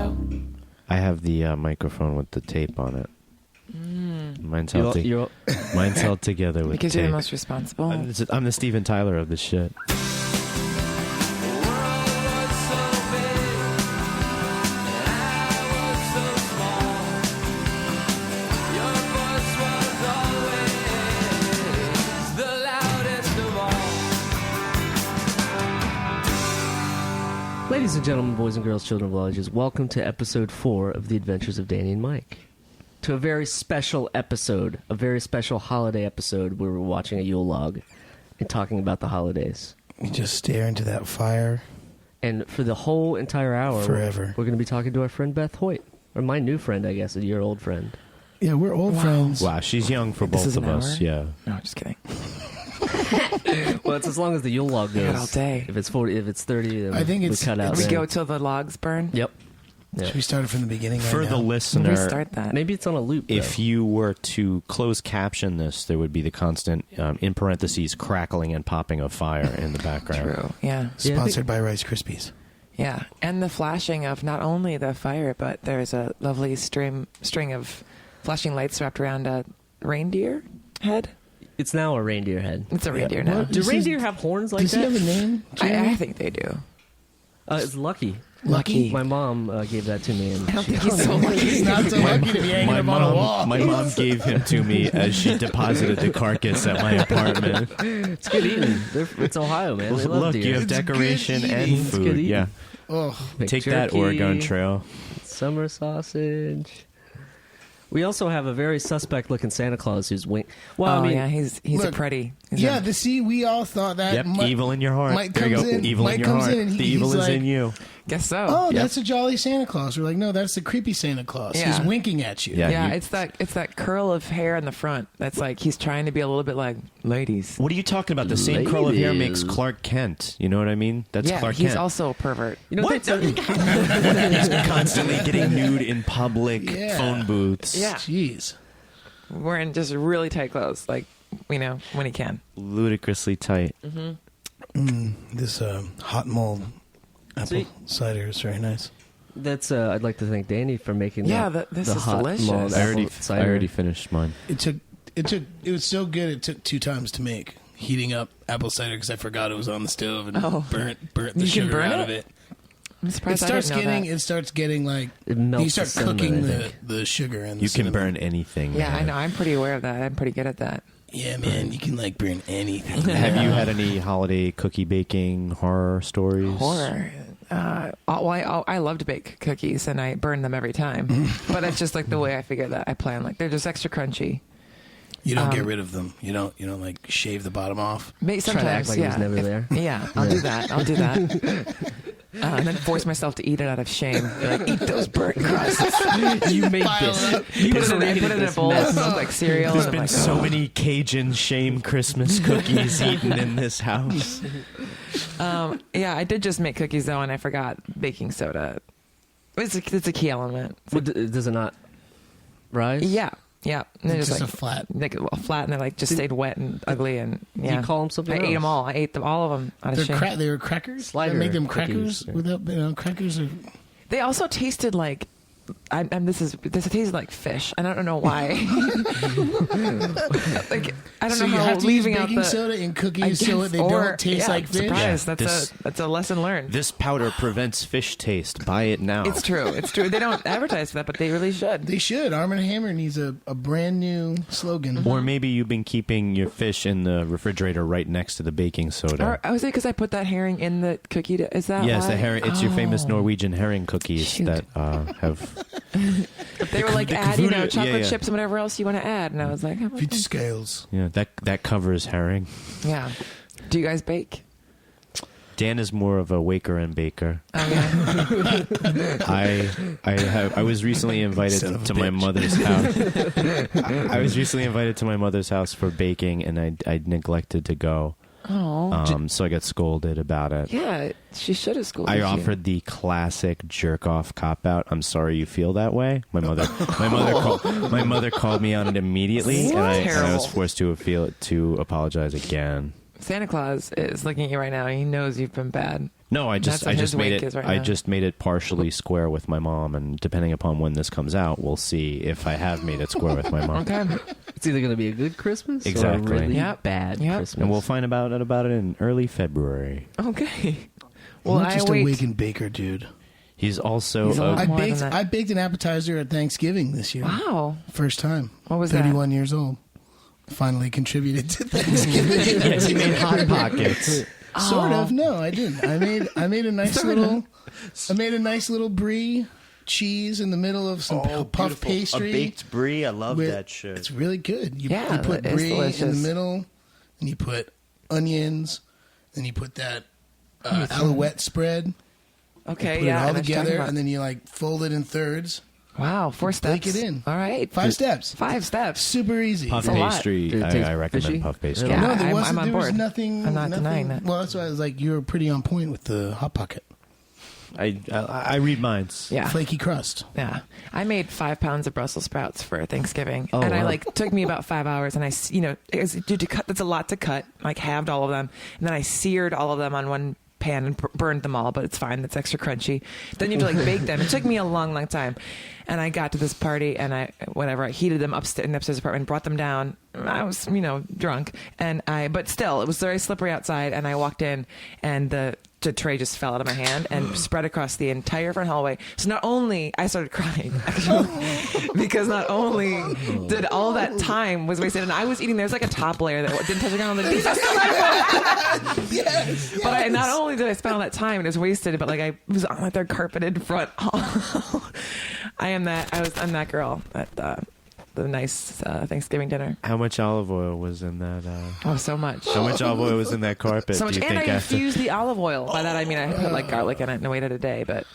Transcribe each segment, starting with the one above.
show. I have the microphone with the tape on it. Mine's held, mine's held together with because tape. you're the most responsible. I'm the Steven Tyler of this shit. Ladies and gentlemen, boys and girls, children of all ages, welcome to episode 4 of The Adventures of Danny and Mike. To a very special episode, a very special holiday episode where we're watching a Yule log and talking about the holidays. We just stare into that fire. And for the whole entire hour, forever, we're going to be talking to our friend Beth Hoyt. Or my new friend, I guess, your old friend. Yeah, we're old friends. Wow, she's young for both of us. Yeah. No, just kidding. Well, it's as long as the Yule log goes. All day. If it's 40, if it's 30, then I think we cut out. We go till the logs burn. Yep. Should we start it from the beginning? For right the now? listener, Restart that. Maybe it's on a loop. if you were to close caption this, there would be the constant, in parentheses, crackling and popping of fire in the background. True. Yeah. Sponsored by Rice Krispies. Yeah. And the flashing of not only the fire, but there's a lovely string of flashing lights wrapped around a reindeer head. It's now a reindeer head. It's a reindeer now. Do reindeer have horns like Does that? he have a name? I think they do. It's Lucky. Lucky. My mom gave that to me. And I don't think he's so lucky. He's not so lucky to be hanging up on a wall. My mom gave him to me as she deposited the carcass at my apartment. It's good eating. It's Ohio, man. They love Look, deer. you have It's decoration good and eating. It's good food. eating. Yeah, Oh, Make take that, jerky, Oregon Trail. Summer sausage. We also have a very suspect-looking Santa Claus who's Well, I mean, yeah, he's Look, a pretty. yeah. See, we all thought that. Yep, evil in your heart. Mike there you comes go. in. Evil Mike in your comes heart. in and The he's evil is like, in you. Guess so. Oh, Yep. that's a jolly Santa Claus. We're like, no, that's the creepy Santa Claus. Yeah. He's winking at you. Yeah. Yeah, you- it's that curl of hair in the front. That's like he's trying to be a little bit like ladies. What are you talking about? The same curl of hair makes Ladies. Clark Kent. You know what I mean? That's Yeah, Clark he's Kent. also a pervert. you know What? they- He's constantly getting nude in public Yeah. phone booths. Yeah. Jeez. Wearing just really tight clothes, like when he can. Ludicrously tight. This hot mold apple See? cider is very nice. That's. I'd like to thank Danny for making. Yeah, this is hot delicious. mulled I already, apple cider. I already finished mine. It was so good. It took 2 times to make. Heating up apple cider because I forgot it was on the stove and burnt the You can sugar burn out it? of it. I'm It surprised starts I didn't know getting. that. It starts getting like It melts you start the cinnamon, cooking I think. the sugar and the You can cinnamon. burn anything. Yeah, man. I know. I'm pretty aware of that. I'm pretty good at that. Yeah, man, you can like burn anything. Have you had any holiday cookie baking horror stories? Horror. I love to bake cookies and I burn them every time. But it's just like the way I figure that I plan. Like they're just extra crunchy. You don't get rid of them. You don't like shave the bottom off. Sometimes, Try to act like it was never there. Yeah, I'll do that. I'll do that. And then force myself to eat it out of shame. Be like, eat those burnt crusts. You made Pile this. up. You Put it created in a this bowl mess. of like cereal. There's and been I'm like, so many Cajun shame Christmas cookies eaten in this house. yeah, I did just make cookies though, and I forgot baking soda. It's a key element. Does it not rise? Yeah. And they're It's just just like a flat. flat, and they're like just stayed wet and ugly, and yeah. You call them something I ate else. them all. I ate them all of them out of shame. They were crackers. Slider That make them cookies. crackers without crackers. Are, They also tasted like. This tasted like fish. I don't know why. Like I don't so know you how have to use leaving out baking the soda in I cookies so guess, they or- don't taste yeah, like fish. Surprise. Yeah, That's a lesson learned. This powder prevents fish taste. Buy it now. It's true. They don't advertise for that, but they really should. They should. Arm & Hammer needs a brand new slogan. Or maybe you've been keeping your fish in the refrigerator right next to the baking soda. Or was it because I put that herring in the cookie? Is that Yes, why? the herring. It's your famous Oh. Norwegian herring cookies Shoot. that have. They were like, the add, kavuna- chocolate yeah. chips and whatever else you want to add. And I was like, oh, Fit scales. Yeah, that covers herring. yeah. Do you guys bake? Dan is more of a waker and baker. Oh, yeah. I was recently invited Son of a to my bitch. mother's house. I was recently invited to my mother's house for baking, and I neglected to go. Oh. So I got scolded about it. Yeah, she should have scolded I you. offered the classic jerk off cop out. I'm sorry you feel that way. My mother called me on it immediately, and I Terrible. was forced to apologize again. Santa Claus is looking at you right now. He knows you've been bad. No, I That's what his made wink it. is right I now. just made it partially square with my mom, and depending upon when this comes out, we'll see if I have made it square with my mom. Okay. It's either going to be a good Christmas Exactly. or a really Yep. bad Yep. Christmas. And we'll find about it in early February. Okay. Well, Well, not I just wait. a weekend baker, dude. He's also He's a lot I more baked. than that. I baked an appetizer at Thanksgiving this year. Wow. First time. What was that? 31 years old. Finally contributed to Thanksgiving. yes, he made hot pockets. Sort of. No, I didn't. I made a nice little brie cheese in the middle of some puff pastry. A baked brie. I love with- that shit. It's really good. You Yeah, put that is brie in the delicious. middle, and you put onions, and you put that alouette spread. Okay. Put Yeah. it all and I was talking together, about- and then you like fold it in thirds. Wow. 4 steps. Bake it in. All right. 5 steps. 5 steps. Super easy. Puff a lot. pastry. Did it taste I recommend fishy? puff pastry. Yeah. No, there I'm wasn't. on There was board. nothing. I'm not nothing- denying that. Well, that's why I was like, you were pretty on point with the hot pocket, I read minds. Yeah. flaky crust. Yeah, I made 5 pounds of Brussels sprouts for Thanksgiving, Oh, and I wow. took me about 5 hours, and to cut. That's a lot to cut. Like halved all of them, and then I seared all of them on one pan and burned them all, but it's fine. That's extra crunchy. Then you have to bake them. It took me a long, long time, and I got to this party, and I heated them upstairs in the upstairs apartment, brought them down. I was drunk, but still it was very slippery outside, and I walked in, and the tray just fell out of my hand and spread across the entire front hallway. So not only I started crying, actually, because not only did all that time was wasted, and I was eating. There's like a top layer that didn't touch the ground. I'm like, these are still edible. Yes. But not only did I spend all that time and it was wasted, but I was on their carpeted front hall. I'm that girl at the nice Thanksgiving dinner. How much olive oil was in that? Oh, so much. How much olive oil was in that carpet? So much, Do you and think I after? infused the olive oil. By that I mean I put garlic in it and waited a day, but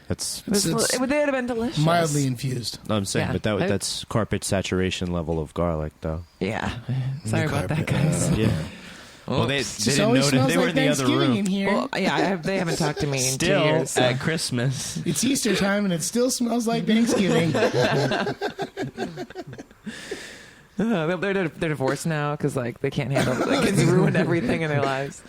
That's. it would have been delicious. Mildly infused. No, I'm saying, Yeah. but that's carpet saturation level of garlic, though. Yeah. Sorry about that, carpet. guys. Yeah. Well, they Just didn't always notice. smells They were like in the other Thanksgiving in room. here. Well, yeah, they haven't talked to me in 2 Still years. so- at Christmas. It's Easter time and it still smells like Thanksgiving. They're divorced now because they can't handle it. It's ruined everything in their lives.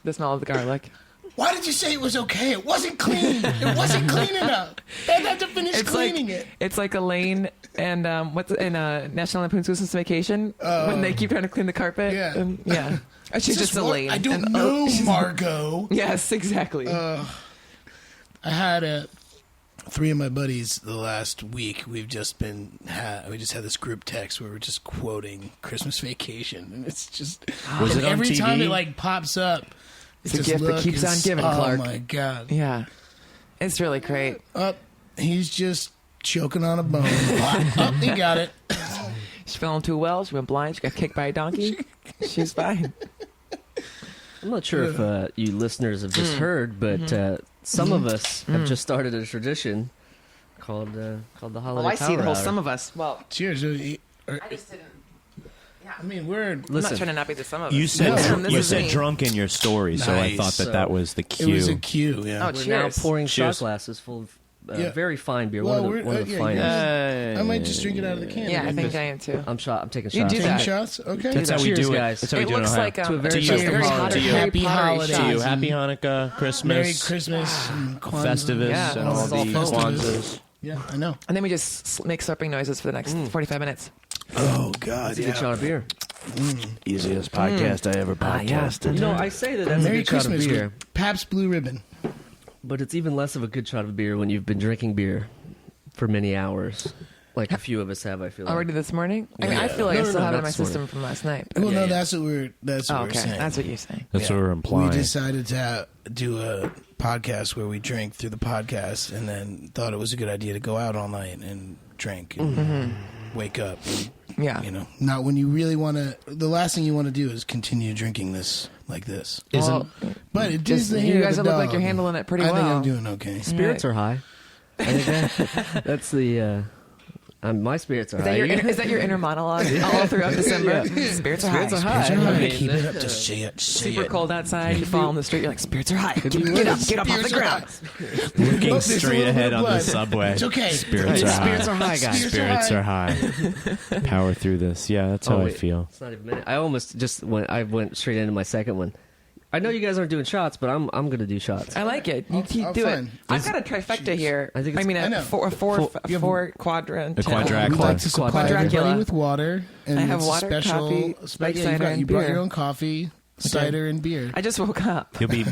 The smell of the garlic. Why did you say it was okay? It wasn't clean. It wasn't clean enough. They had to finish cleaning it. It's like Elaine and what's in National Lampoon's Christmas Vacation when they keep trying to clean the carpet. Yeah. Yeah. She's Is this just what- Elaine. I don't And, know, she's- Margot. Yes, exactly. I had 3 of my buddies the last week. We just had this group text where we're just quoting Christmas Vacation, and it's just Was and it on every TV? time it pops up. It's a gift that keeps on giving, Clark. Oh my god! Yeah. It's really great. He's just choking on a bone. Oh, he got it. She's feeling too well. She went blind. She got kicked by a donkey. She's fine. I'm not sure if you listeners have just heard, but some of us have just started a tradition called the Holiday Oh, I see the whole Hour. some of us. Well, Cheers. I just didn't. Yeah. I mean, we're I'm not Listen, trying to not be the some of us. You said This you is said me. drunk in your story, so I Nice. thought that was the it cue. was a cue. Yeah. Oh, we're cheers. now pouring Cheers. shot glasses full of Yeah. very fine beer. Well, one of the yeah, finest. I might just drink it out of the can. Yeah, I think I am too. I'm taking You shots. do Taking that. shots. Okay. That's how we Cheers, do it. guys. That's how we It do it. looks in Ohio. like To a very To you. festive very holiday. hot, To you. Harry Happy Potter holidays. To you, shot. happy Hanukkah, Christmas, Merry Christmas, and Kwanzaa. Festivus, Yeah. and all This is all the Festivus. Kwanzas. Yeah, I know. And then we just make slurping noises for the next 45 minutes. Oh God, It's a good shot of beer. Easiest podcast I ever podcasted. You know, I say that that's a Merry good shot of Christmas, beer, with Pabst Blue Ribbon. but it's even less of a good shot of beer when you've been drinking beer for many hours, like a few of us have. I feel like. Already this morning? I mean, I feel like No, I no, still no, have it in not my this morning. system from last night. Well, no, yeah. that's what we're Okay, saying. that's what you're saying. That's what we're implying. We decided to do a podcast where we drink through the podcast, and then thought it was a good idea to go out all night and drink and wake up. And, Yeah. not when you really want to. The last thing you want to do is continue drinking this like this. Well, But it just, is the you hair guys of look the like dog. you're handling it pretty I think well. I'm doing okay. Spirits are high. I think that's the. My spirits are Is high. that your inner monologue all throughout December? Spirits are high. Spirits are high. Spirits are high. I mean, Keep it up. that, Just say it. Say Super it. cold outside. You fall on the street. You're like, spirits are high. Get up off the Spirits are ground. Looking Look, there's a straight little ahead bit of on the blood. subway. It's okay. Spirits are high. Spirits are high, guys. Spirits are high. Power through this. Yeah, that's how I wait. feel. It's not even a minute. I almost just went. I went straight into my second one. I know you guys aren't doing shots, but I'm gonna do shots. I like it. You I'll do it. fine. I've got a trifecta here. I think I it's- mean, I know. four quadrant. A quadrant. We'd like to supply Quadracula. everybody with water. And I have it's a water, special, coffee, like yeah, cider, you and brought beer. your own coffee, cider, and beer. I just woke up. You'll be.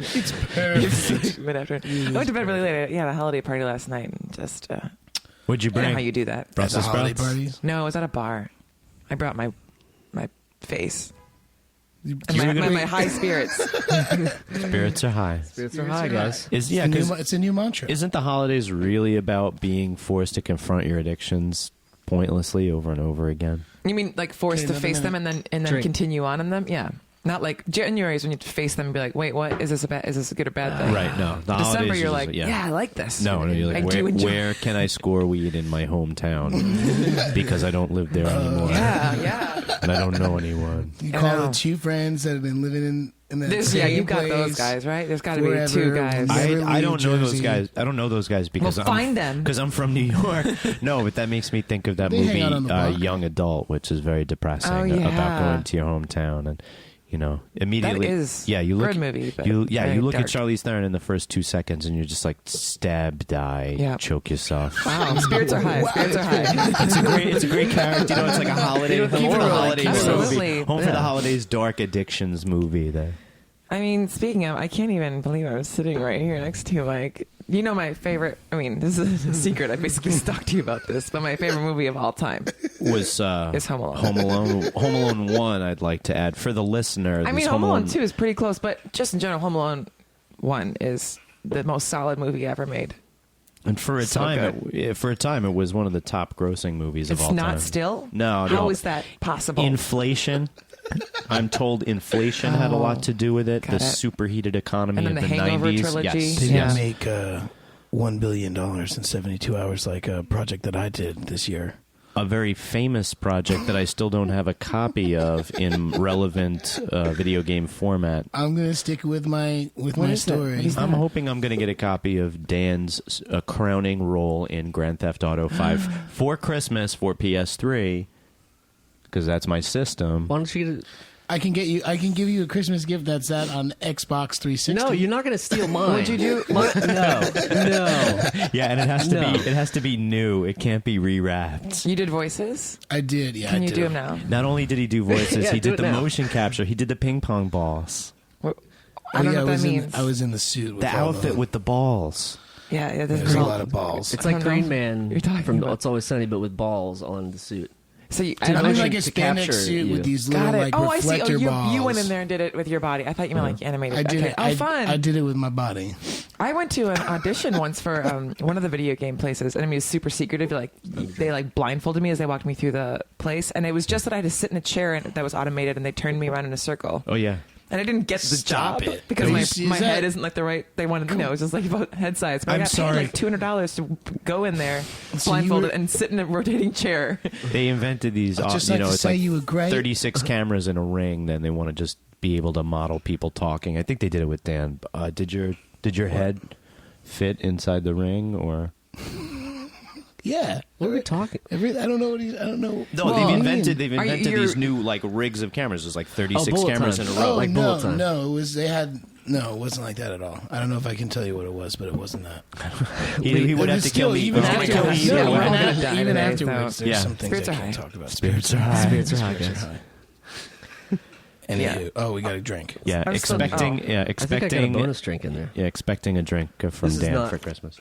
It's perfect. Mid-afternoon. I went to bed really late. Yeah, had a holiday party last night, and just What'd you I don't know bring? how you do that. At the Brussels holiday sprouts? parties. No, I was at a bar. I brought my face You- and my high spirits. Spirits are high. Spirits are high, guys. Is yeah, because it's a new mantra. isn't the holidays really about being forced to confront your addictions pointlessly over and over again? You mean like forced Okay, to another face them minute. and then Drink. continue on in them? Yeah. Not like January is when you face them and be like, wait, what is this a good or bad thing? Right. No. The December, holidays you're is- like, yeah, I like this. No, you're I like, do enjoy. where can I score weed in my hometown? Because I don't live there anymore. Yeah. And I don't know anyone. You I call know. the two friends that have been living in that This, same yeah, you got place those guys, right? There's got to be forever. two guys. Never I leave don't know those Jersey. guys. I don't know those guys because Well, find them. Because I'm from New York. No, but that makes me think of that They hang movie out on the block. Young Adult, which is very depressing Oh, yeah. about going to your hometown and immediately. That is yeah, you look good movie, but you very look dark. at Charlize Theron in the first 2 seconds and you're just like stab, die, Yeah. choke yourself. Wow, spirits are high. Spirits are high. It's a great character. It's like a holiday. Keep it rolling. Absolutely. Home for the Yeah. holidays, dark addictions movie. That I mean, speaking of, I can't even believe I was sitting right here next to you. Like, you know, my favorite. I mean, this is a secret. I basically stalked you about this, but my favorite movie of all time. was It's Home Alone. Home Alone 1. I'd like to add for the listener. I this mean, Home Alone 2 is pretty close, but just in general, Home Alone 1 is the most solid movie ever made. And for a So time, it was one of the top grossing movies of It's all time. not still? No, How no. is that possible? Inflation. I'm told inflation had a lot to do with it. Got The it. superheated economy And then of the the Hangover 90s. trilogy. Yes. They Yeah. didn't make $1 billion in 72 hours like a project that I did this year. A very famous project that I still don't have a copy of in relevant video game format. I'm gonna stick with my What is it? story. What is I'm that? hoping I'm going to get a copy of Dan's crowning role in Grand Theft Auto 5 for Christmas for PS3 because that's my system. Why don't you get I can give you a Christmas gift that's that on Xbox 360. No, you're not going to steal mine. What'd you do? No. Yeah, and it has to No. be new. It can't be rewrapped. You did voices? I did. Yeah, Can I you did. do them now? Not only did he do voices, Yeah, he do did it the now. motion capture. He did the ping pong balls. I Oh, don't yeah, know what I was that means. I was in the suit. With The all outfit with the balls. Yeah, that's There's a great. lot of balls. It's I like don't know Green what Man you're talking from about. It's Always Sunny, but with balls on the suit. So you, I'm in motion like a to spandex capture suit you. with these little got it. like Oh, I see. reflector Oh, balls. you went in there and did it with your body. I thought you meant like animated. I did Okay. it. Oh, fun. I did it with my body. I went to an audition once for one of the video game places, and I mean, it was super secretive. Like they like blindfolded me as they walked me through the place, and it was just that I had to sit in a chair that was automated, and they turned me around in a circle. Oh, yeah. And I didn't get the Stop job it. because Are my you serious? head isn't like the right. They wanted, it was just like about head size. But I I'm got sorry. paid like $200 to go in there So you blindfolded were- and sit in a rotating chair. They invented these, I'd just like to it's say like you were great. 36 cameras in a ring. Then they want to just be able to model people talking. I think they did it with Dan. Did your head fit inside the ring or? Yeah. What are we talking? I don't know what I don't know. No, Well, they've I invented you're- these new like rigs of cameras. There's like 36 bullet cameras time. in a row. Oh like no, bullet time. no, it was it wasn't like that at all. I don't know if I can tell you what it was, but it wasn't that. He would It have was to still, kill me. even Oh my afterwards. gosh, No, yeah, even we're all after- gonna die even today, afterwards, so- there's Yeah. some things Spirits I are can't high. talk about. Spirits are high. Spirits are high, Spirits guys. are high. Anywho, oh, we got a drink. Yeah, I'm still- expecting. Yeah, I think I got a expecting. bonus drink in there. Yeah, expecting a drink from This is Dan not- for Christmas.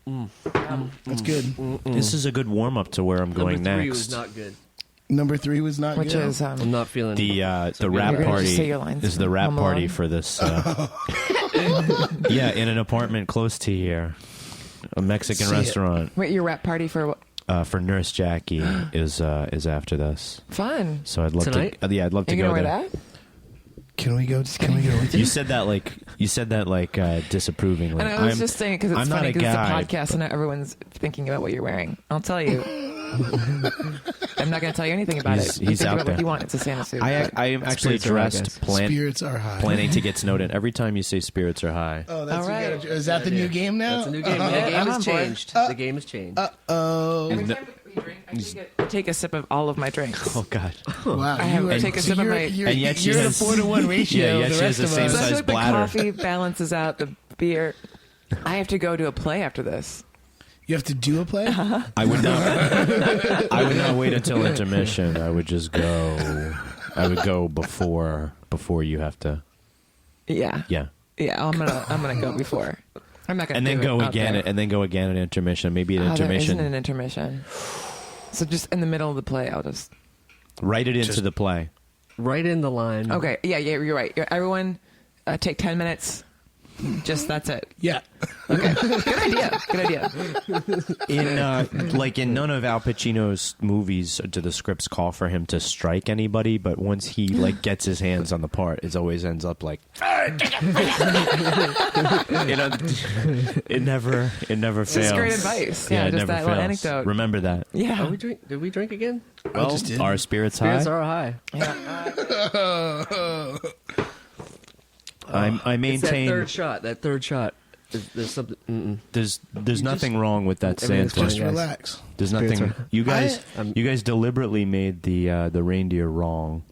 That's good. This is a good warm up to where I'm going Number 3 next. was not good. Number 3 was not Which good. is I'm not feeling The so good. rap You're gonna just say party your lines is the from rap Home party Alone? for this. Yeah, in an apartment close to here, a Mexican See it. restaurant Wait, your rap party for what? for Nurse Jackie is after this. Fun. So I'd love Tonight? to. Yeah, I'd love You to gonna go wear there. that? Can we go with You you? said that like disapprovingly. And I was just saying because it's I'm not funny a because it's a guy. podcast and not everyone's thinking about what you're wearing. I'll tell you. I'm not going to tell you anything about He's- it. You he's think out about there. what you want. It's a Santa suit. I am actually Spirits are high, dressed guys. Spirits are high. planning to get snowed in. Every time you say spirits are high. Oh, that's All what you right. gotta- Is that the new game now? That's a new game. The game I'm has on board. changed. The game has changed. Oh, Every time we drink, I I take a sip of all of my drinks. Oh God. Wow, I have take a sip of my. And yet she you're at a has- 4-to-1 ratio. Yeah, yet the she has rest the of same us. So I size feel like the bladder. coffee balances out the beer. I have to go to a play after this. You have to do a play. I would not. I would not wait until intermission. I would just go. I would go before you have to. Yeah. Yeah. Yeah. I'm gonna go before. I'm not gonna. And then do go it out again. there. And then go again at intermission. Maybe at There intermission. isn't an intermission. So just in the middle of the play, I'll just. Write it into Just- the play. Right in the line. Okay. Yeah. You're right. Everyone, take 10 minutes. Just that's it. Yeah. Okay. Good idea. Good idea. In none of Al Pacino's movies do the scripts call for him to strike anybody, but once he gets his hands on the part, it always ends up like it never fails. This is great advice. Yeah, it just never that little fails. anecdote. Remember that. Yeah. Did we drink again? I just did. Our spirits Spirits high. are high. I It's that maintain third shot. There's something. there's nothing wrong with that everything's Santa. Just guys. relax. There's Spirits nothing. are- You guys, I'm- you guys deliberately made the reindeer wrong,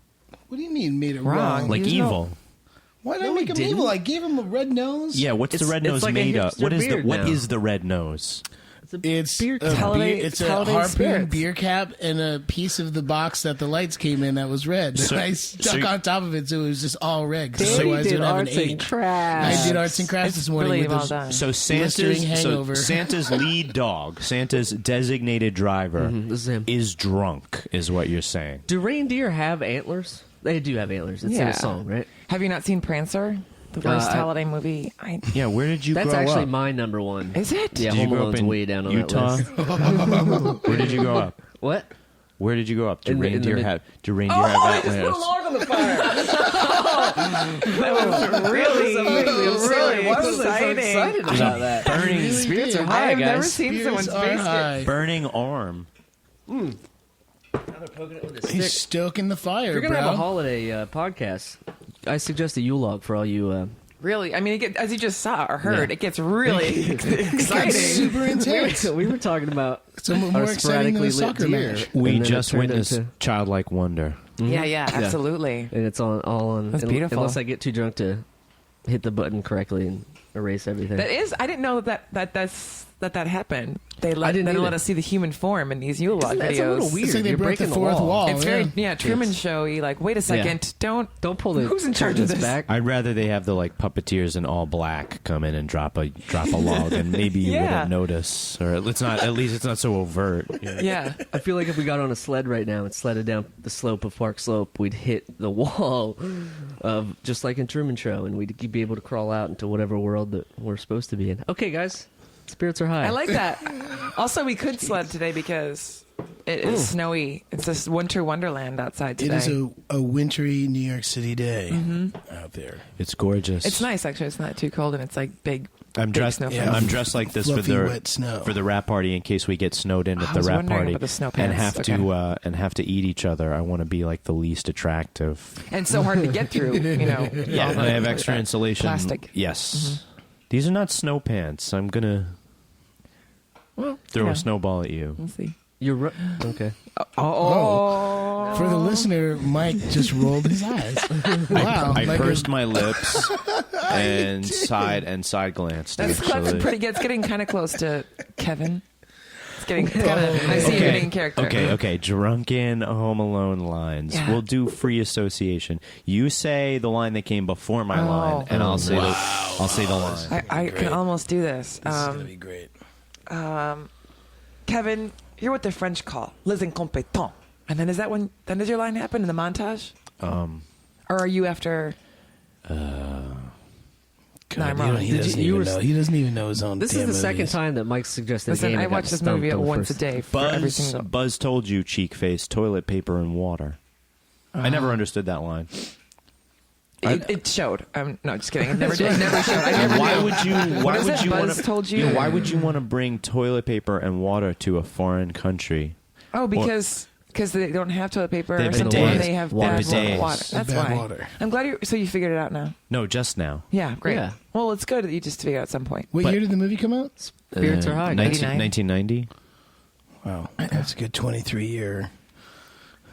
What do you mean made it Wrong. wrong? like He's no- evil. Why did I No, make we him didn't. evil? I gave him a red nose. Yeah, what's the It's- red it's nose like a made of? hipster What is beard what now. is the red nose? It's beer a cap. Holiday- beer, it's it's a holiday harpoon spirits. beer cap and a piece of the box that the lights came in that was red. So- I stuck so- on top of it so it was just all red. 'cause Danny otherwise it did would have an arts and H. crafts. I did arts and crafts It's this morning really with well those- done. So Blistering hangover. Santa's lead dog, Santa's designated driver, This is him. is drunk, is what you're saying. Do reindeer have antlers? They do have antlers. It's in Yeah. a song, right? Have you not seen Prancer? The worst I- holiday movie. Yeah, where did you That's grow actually up? my number one. Is it? Yeah, Did you Home grow up Alone's in way down on Utah? that list. Where did you grow up? What? Where did you grow up? Do In the reindeer mid- have antlers? on the fire. That was really, really Why was I so exciting. excited about that? Burning Spirits are I high, have never guys. seen Spirits someone's are face get high. burning arm. Now they're poking it with a He's stick. stoking the fire, If you're gonna bro. have a holiday podcast, I suggest a Yule log for all you. Really, I mean, as you just saw or heard, Yeah. it gets really exciting. Super intense. we were talking about It's more our exciting than sporadically a lit soccer deer. match. We And then it just turned witnessed into- childlike wonder. Yeah, absolutely. and it's all on. That's beautiful. Unless I get too drunk to hit the button correctly and erase everything. That is, I didn't know that happened. They let didn't either. us see the human form in these Yule log That's videos. a little weird. It's like they You're broke the breaking fourth wall. It's yeah. very Truman Show-y. Like, wait a second, don't Don't pull the Who's in charge of curtains this? back. I'd rather they have the puppeteers in all black come in and drop a log, and maybe you Yeah. wouldn't notice, or it's not. At least it's not so overt. Yeah. I feel like if we got on a sled right now and sledded down the slope of Park Slope, we'd hit the wall of just like in Truman Show, and we'd be able to crawl out into whatever world that we're supposed to be in. Okay, guys, spirits are high. I like that. Also, we could sled today because it is snowy. It's this winter wonderland outside It today. is a wintry New York City day out there. It's gorgeous. It's nice, actually. It's not too cold, and it's like big. I'm big dressed. snowflakes. Yeah. I'm dressed like this Fluffy, for wet snow. the rap party in case we get snowed in at I the was rap wondering party about the snow and pants. have to eat each other. I want to be like the least attractive. And so hard to get through, Yeah, all and the- I have extra insulation. Plastic. Yes, these are not snow pants. I'm gonna Well, throw yeah. a snowball at you. We'll see. You're okay. Oh. For the listener, Mike just rolled his eyes. Wow. I like a- pursed my lips and side glanced. That's actually. it's getting kind of close to Kevin. It's getting kind of. I see you Okay. getting character. Okay. Drunken Home Alone lines. Yeah. We'll do free association. You say the line that came before my line, and I'll say the line. I can almost do this. This is gonna be great. Kevin, you're what the French call les incompétents. And then then does your line happen in the montage? Or are you after? No, I'm wrong. He doesn't even know. He doesn't even know his own. This damn is the second movies. time that Mike suggested a Listen, game. I and got watch this stumped movie on the once a first. day for every single. Buzz told you, cheek face, toilet paper and water. I never understood that line. It showed. No, just kidding. It never did. It never showed. I And never why knew. would you? What Why is would it? you Buzz want to? told you? Why would you want to bring toilet paper and water to a foreign country? Oh, because they don't have toilet paper They or have something. bidets. They have Water bad bidets. water. That's Bad why. water. I'm glad you figured it out now. No, just now. Yeah, great. Yeah. Well, it's good that you just figured it out at some point. What But- year did the movie come out? Spirits are high. 90. 1990. Wow, that's a good 23-year.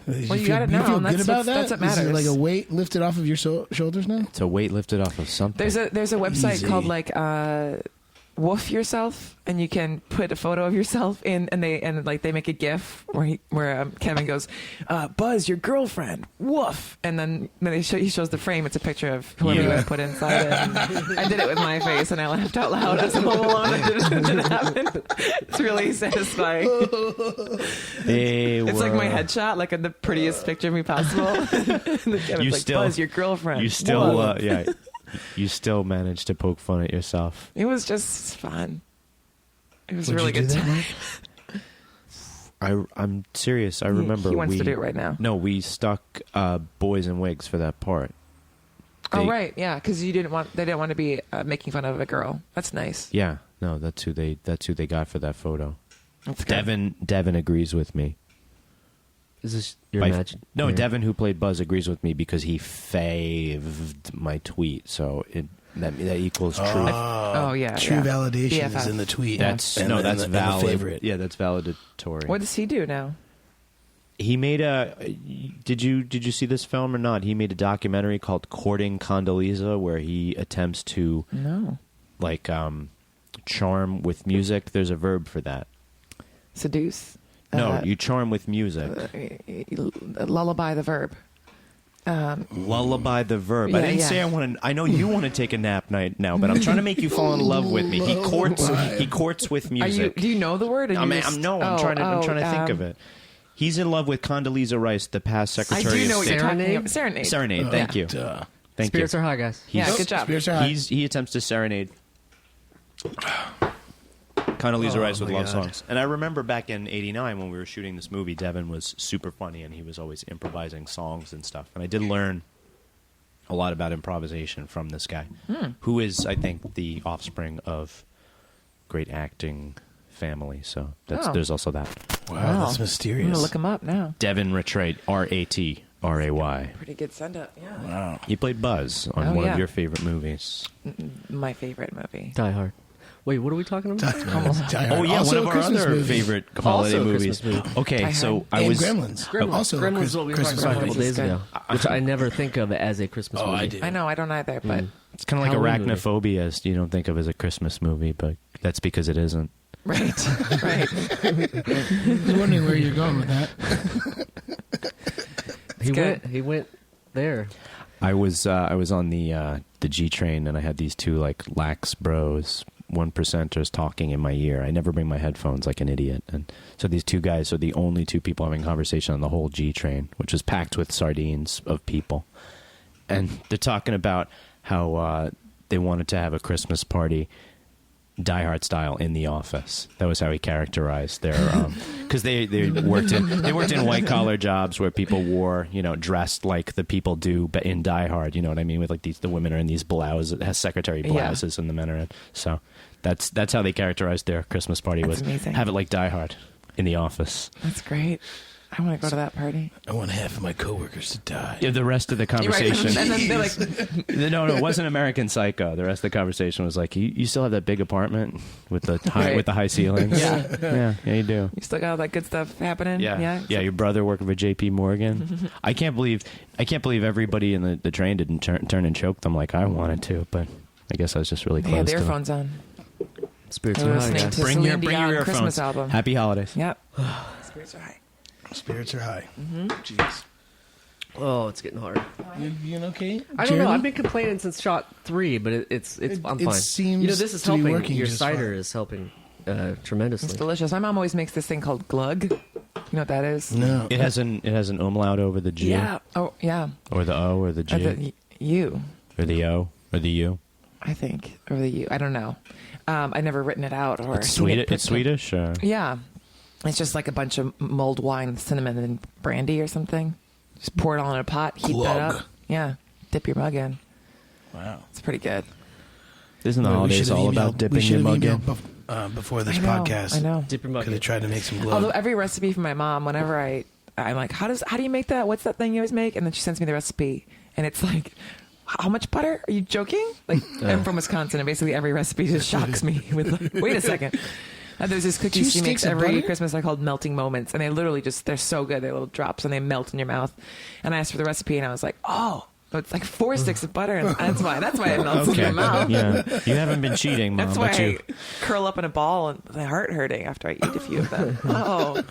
Well, you got it now. Do you feel And good about that? That's what matters. Is it like a weight lifted off of your shoulders now? It's a weight lifted off of something. There's a website Easy. called like Woof Yourself, and you can put a photo of yourself in, and they make a GIF where Kevin goes, "Buzz, your girlfriend, woof," and then he shows the frame. It's a picture of whoever you would put inside it. And I did it with my face, and I laughed out loud as I'm home alone. It didn't happen. It's really satisfying. It's like my headshot, like in the prettiest picture of me possible. And then Kevin's like, "Buzz, your girlfriend." You still, yeah. You still managed to poke fun at yourself. It was just fun. It was Would really you do good that, time. I'm serious. I remember He wants to do it right now. No, we stuck boys in wigs for that part. Oh right, yeah, because they didn't want to be making fun of a girl. That's nice. Yeah, no, that's who they got for that photo. That's good. Devin agrees with me. Is this your imagine? No, yeah. Devin, who played Buzz, agrees with me because he faved my tweet. So that equals true. Oh yeah, True yeah. validation BFF. is in the tweet. That's and that's the valid. favorite. Yeah, that's valedictory. What does he do now? He made a. Did you see this film or not? He made a documentary called "Courting Condoleezza," where he attempts to charm with music. There's a verb for that. Seduce. No, you charm with music. Lullaby the verb. Lullaby the verb. I Yeah, didn't yeah. say I want to. I know you want to take a nap night now, but I'm trying to make you fall in love with me. He courts with music. Do you know the word? I'm trying to think of it. He's in love with Condoleezza Rice, the past I Secretary do know of what State. you're talking about. Serenade. Serenade. Thank you. Duh. Thank Spirits you. are high, guys. Yeah, good job. Spirits are high. He attempts to serenade Condoleezza Rice with my love God. songs. And I remember back in '89 when we were shooting this movie, Devin was super funny and he was always improvising songs and stuff. And I did learn a lot about improvisation from this guy, who is, I think, the offspring of great acting family. So there's also that. Wow, that's I'm mysterious. gonna look him up now. Devin Ratray, R-A-T-R-A-Y. Pretty good send up. Yeah, Wow. He played Buzz on Oh, one yeah. of your favorite movies. my favorite movie. Die Hard. Wait, what are we talking about? Die Hard. Oh yeah, Also one a of our Christmas other movie. favorite holiday Also a movies. Christmas movie. Okay, Die so Hard. I And was Gremlins. Also a Gremlins is what we were Christmas talking about a couple movie. days ago, which I never think of as a Christmas movie. I do. I know. I don't either, but It's kind of like Halloween movie. arachnophobia. As you don't think of as a Christmas movie, but that's because it isn't. right, right. I was wondering where you're going with that. He went there. I was on the G train and I had these two like lax bros, 1%ers talking in my ear. I never bring my headphones like an idiot, and so these two guys are the only two people having a conversation on the whole G train, which was packed with sardines of people, and they're talking about how they wanted to have a Christmas party. Die Hard style in the office. That was how he characterized their because they worked in white collar jobs where people wore dressed like the people do, but in Die Hard, you know what I mean, with like the women are in these blouses, it has secretary blouses, and the men are in. So that's how they characterized their Christmas party. That's was amazing. Have it like Die Hard in the office. That's great. I want to go to that party. I want half of my coworkers to die. Yeah, the rest of the You're right. conversation. And then they're like, No, it wasn't American Psycho. The rest of the conversation was like, you still have that big apartment with the high Right. with the high ceilings. Yeah. yeah, you do. you still got all that good stuff happening. Yeah. Your brother working for J.P. Morgan. I can't believe everybody in the train didn't turn and choke them like I wanted to. But I guess I was just really They close had to their them. phones on. Spirits They were are high, listening guys. to Bring Celine your Dion earphones. Christmas album. Happy holidays. Yep. Spirits are high. Spirits are high. Jeez. Oh, it's getting hard. You okay? I don't know. Jeremy? I've been complaining since shot 3, but I'm it fine. seems this is to be helping. working Your just cider fine. is helping It's tremendously. delicious. My mom always makes this thing called glug. You know what that is? No. It has an umlaut over the G. Yeah. Oh, yeah. Or the O or the G. The U, or the O or the U. I think, or the U. I don't know. I've never written it out or. It's seen it It's Swedish. Or? Yeah. It's just like a bunch of mulled wine, cinnamon, and brandy or something. Just pour it all in a pot, heat that Glug. up. Yeah. Dip your mug in. Wow. It's pretty good. Isn't the Well, we holidays should've all about emailed- dipping we your should've mug in? emailed before this I know, podcast. I know. Dip your mug Could have in. tried to make some glove. Although every recipe from my mom, whenever I'm like, how do you make that? What's that thing you always make? And then she sends me the recipe, and it's like, how much butter? Are you joking? Like, I'm from Wisconsin, and basically every recipe just shocks me with, like, wait a second. And there's these Two cookies she makes sticks of every butter? Christmas. They're called melting moments, and they literally they're so good. They're little drops, and they melt in your mouth. And I asked for the recipe, and I was like, oh, it's like 4 sticks of butter, and that's why it melts in your mouth. Yeah, you haven't been cheating, Mom. That's why but you. I curl up in a ball and my heart hurting after I eat a few of them. Oh.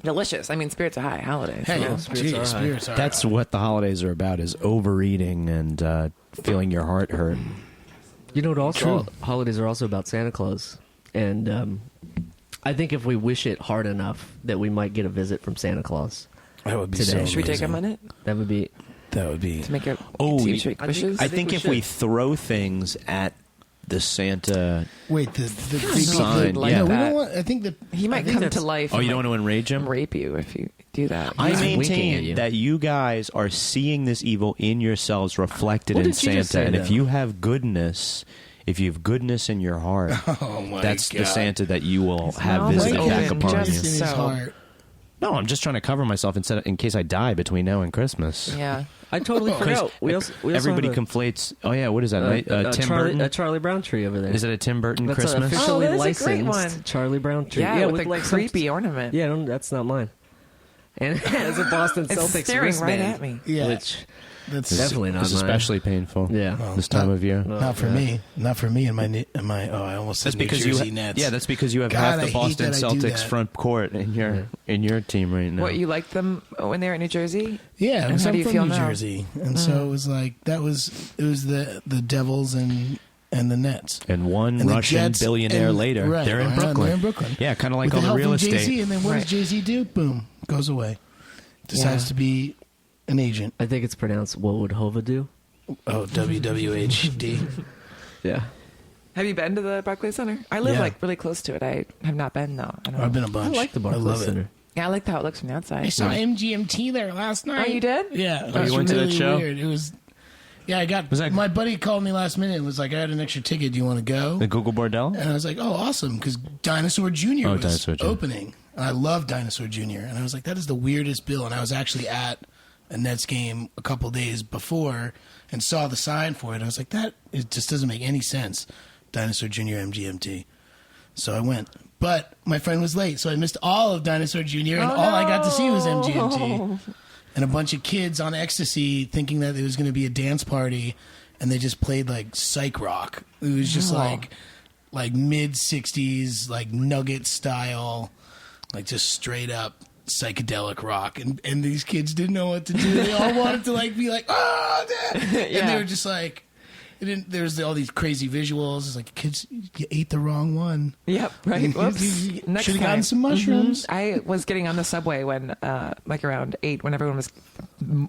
Delicious. I mean, spirits are high. Holidays. Hey, you know? spirits are high. spirits are That's high. what the holidays are about: is overeating and feeling your heart hurt. You know what? Also, True. holidays are also about Santa Claus, and I think if we wish it hard enough, that we might get a visit from Santa Claus. That would be Today. so Should we take a amazing. minute That would be. That would be. to make it Oh, to you- make I think- wishes? I think we if we should. throw things at the Santa Wait, the creepy sign, like yeah. No, we that. don't want. I think that He I might think come that's- to life. Oh, and, you don't want to enrage him? rape you if you do that. I He's winking at maintain you. that you guys are seeing this evil in yourselves reflected What in did you just Santa, say, and if though? you have goodness, in your heart, Oh my that's God. the Santa that you will have mouth is visited open, back upon just you. in his So- heart. No, I'm just trying to cover myself in case I die between now and Christmas. Yeah. I totally forgot. We also Everybody have a, conflates. Oh yeah, what is that? right? Tim Burton. a Charlie Brown tree over there. Is it a Tim Burton That's Christmas? an officially Oh, that is a great licensed one. Charlie Brown tree. Yeah, with like a some- creepy ornament. Yeah, that's not mine. And it has a Boston It's Celtics staring right wristband, at me. Yeah, which that's definitely not It's mine. especially painful. Yeah. this time of year. Oh, not for yeah. me. Not for me. And my. Oh, I almost said That's New because Jersey you. Nets. Yeah, that's because you have God, half I the hate Boston that I do Celtics that. front court in your team right now. What, you liked them when they were in New Jersey? Yeah, And because how I'm do you from feel New now? Jersey, and so it was like it was the Devils and the Nets. And one And the Russian Jets billionaire and- later, right, they're in right on, Brooklyn. they're in Brooklyn. Yeah, kind of like With all the help real from estate. Jay-Z, and then what Right. does Jay-Z do? Boom, goes away. Decides Yeah. to be an agent. I think it's pronounced what would Hova do? Oh, WWHD. Yeah. Have you been to the Barclays Center? I live Yeah. like really close to it. I have not been though. I don't I've know. been a I bunch. like the I Barclays love Center. it. Yeah, I like how it looks from the outside. I saw MGMT there last night. Oh, you did? Yeah. Oh, you went to that show? Weird. It was. Yeah, I got. Was that- My buddy called me last minute and was like, "I had an extra ticket. Do you want to go?" The Google Bordel? And I was like, "Oh, awesome!" Because Dinosaur Jr. Oh, was Dinosaur Jr. opening, and I love Dinosaur Jr. And I was like, "That is the weirdest bill." And I was actually at a Nets game a couple days before and saw the sign for it. I was like, it just doesn't make any sense." Dinosaur Jr. MGMT. So I went, but my friend was late, so I missed all of Dinosaur Jr. and all I got to see was MGMT. And a bunch of kids on ecstasy thinking that it was going to be a dance party, and they just played like psych rock. It was just Oh. like mid 60s, like Nugget style, like just straight up psychedelic rock. And these kids didn't know what to do. They all wanted to like be like, oh, Dad. And they Yeah. were just like, there's all these crazy visuals. It's like, kids, you ate the wrong one. Yep. Right. Whoops. Should Next have time. gotten some mushrooms. I was getting on the subway when, like around 8, when everyone was,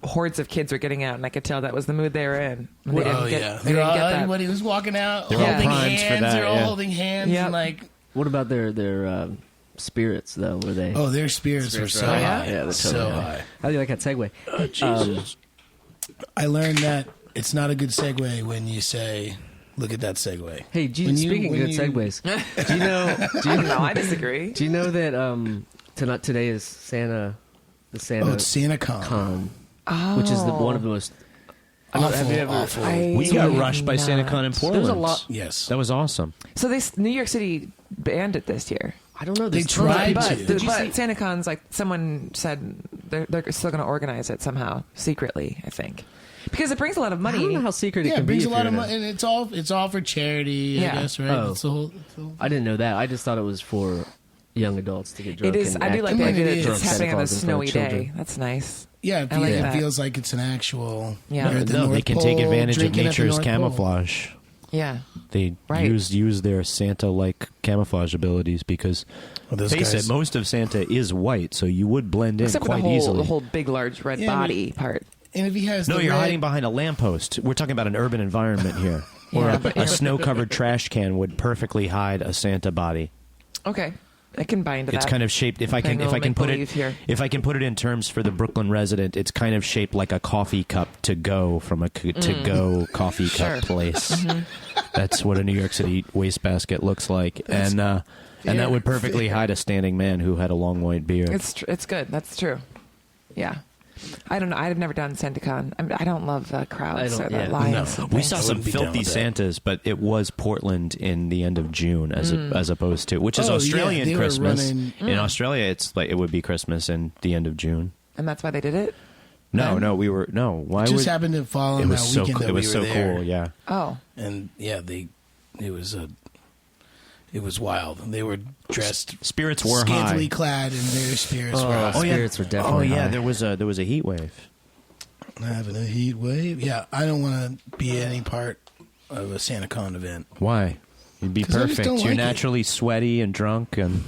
hordes of kids were getting out, and I could tell that was the mood they were in. And they didn't get, they They're didn't all, get that. everybody was walking out, They're all holding primed for hands. that, They're all yeah. holding hands Yep. and like, What about their spirits though? Were they? oh, their spirits were so are high. high. Yeah, they're so totally high. How do you like that segue? I learned that it's not a good segue when you say, "Look at that segue." Hey, When you- speaking of when good you- segues, do you know? Do I you don't know. I disagree. Do you know that today is Santa, the Santa Oh, it's SantaCon. Con, Oh. which is one of the most. I don't- Awful, have you ever- awful. We I got did rushed by not. SantaCon in Portland. There's a lot. Yes. That was awesome. So New York City banned it this year. I don't know. They there's tons of tried people- to. Did you but see- SantaCon's like someone said they're still going to organize it somehow secretly. I think because it brings a lot of I money. don't know how secret it Yeah, can it brings be. a if lot of you're in money, and it's all for charity. Yeah. I guess, right? Oh. It's the whole. It's the whole I didn't know that. I just thought it was for young adults to get It drunk. is. and I do act like the like idea it that is. it's Santa happening on a Claus in front of snowy children. day. That's nice. yeah, it, I like it that. feels like it's an actual. Yeah. you're at the No, they North can take Pole, advantage of drinking at the nature's North Pole. camouflage. Yeah. They Right. use their Santa-like camouflage abilities because, Well, those face guys- it, most of Santa is white, so you would blend in Except for quite the easily. whole big, large red Yeah, body part. And if he has No, the you're red- hiding behind a lamppost. We're talking about an urban environment here. Yeah, Or but- a snow-covered trash can would perfectly hide a Santa body. Okay, I can buy into It's that. kind of shaped. If I can put make-believe it, here. if I can put it in terms for the Brooklyn resident, it's kind of shaped like a coffee cup to go from a to-go coffee cup Sure. place. That's what a New York City wastebasket looks like, and that would perfectly hide a standing man who had a long white beard. It's good. That's true. Yeah. I don't know. I've never done SantaCon. I don't love the crowds I or don't- the yeah. lines. No. and We things. saw I some wouldn't be down filthy with that. Santas, but it was Portland in the end of June as opposed to, which is Oh, yeah, Australian they were Christmas. running- In Australia, it's like it would be Christmas in the end of June. And that's why they did it? No, Then? we were no. Why It just would happened to fall it on was that so weekend that it was we so were there. cool? Yeah, Oh. And yeah, it was wild. They were dressed spirits were scantily high. clad, and their spirits were high. Spirits were definitely high. there was a heat wave. Having a heat wave. Yeah, I don't want to be any part of a SantaCon event. Why? You'd be 'Cause I just perfect. don't You're like it. naturally sweaty and drunk, and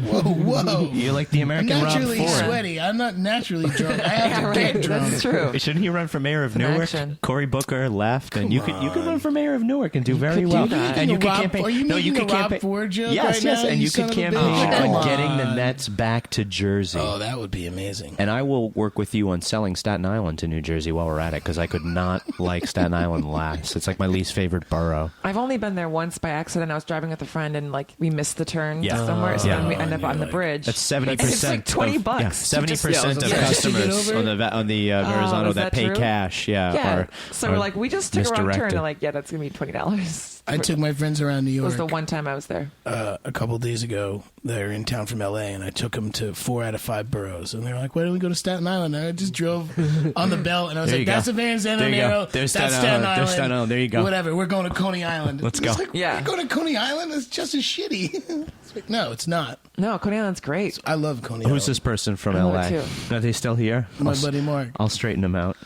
Whoa. you're like the I'm American Rob naturally Ford. sweaty. I'm not naturally drunk. I have to get drunk. That's true. Shouldn't he run for mayor of An Newark? action. Cory Booker left, and you could run for mayor of Newark and do very could do well. that. And you could Are campaign. you No, you making could a Rob campaign. Ford joke Yes, right yes, now, and you you son could of a campaign bitch? Come on getting the on. Nets back to Jersey. Oh, that would be amazing. And I will work with you on selling Staten Island to New Jersey while we're at it, because I could not like Staten Island less. It's like my least favorite borough. I've only been there once by accident. I was driving with a friend and like we missed the turn Yeah. somewhere, so Yeah. then we end up on the Like- bridge. That's 70%. And it's like $20. Yeah, 70% of Yeah. customers on the Verrazano is that that pay true? cash. Yeah. are, So are we're like, we just took a wrong turn. misdirected. And like, yeah, that's gonna be $20. I took my friends around New It York was the one time I was there. a couple days ago. They're in town from L.A., and I took them to 4 out of 5 boroughs. And they were like, why don't we go to Staten Island? And I just drove on the belt, and I was There like, you that's go. the Van There you go. Zandanero. There's That's Staten Staten Island. Island. There's Staten Island. There you go. Whatever. We're going to Coney Island. Let's It's go. like, Yeah. We're going to Coney Island? It's just as shitty. It's like, no, it's not. No, Coney Island's great. I love Coney Island. Who's this person from I love LA? it too. Are they still here? My I'll, buddy Mark. I'll straighten him out.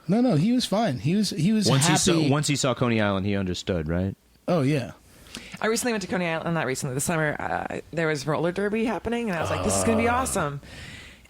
No, he was fine. He was happy. Once he saw Coney Island, he understood, right? Oh, yeah. I recently went to Coney Island, not recently, this summer. There was roller derby happening, and I was like, this is going to be awesome.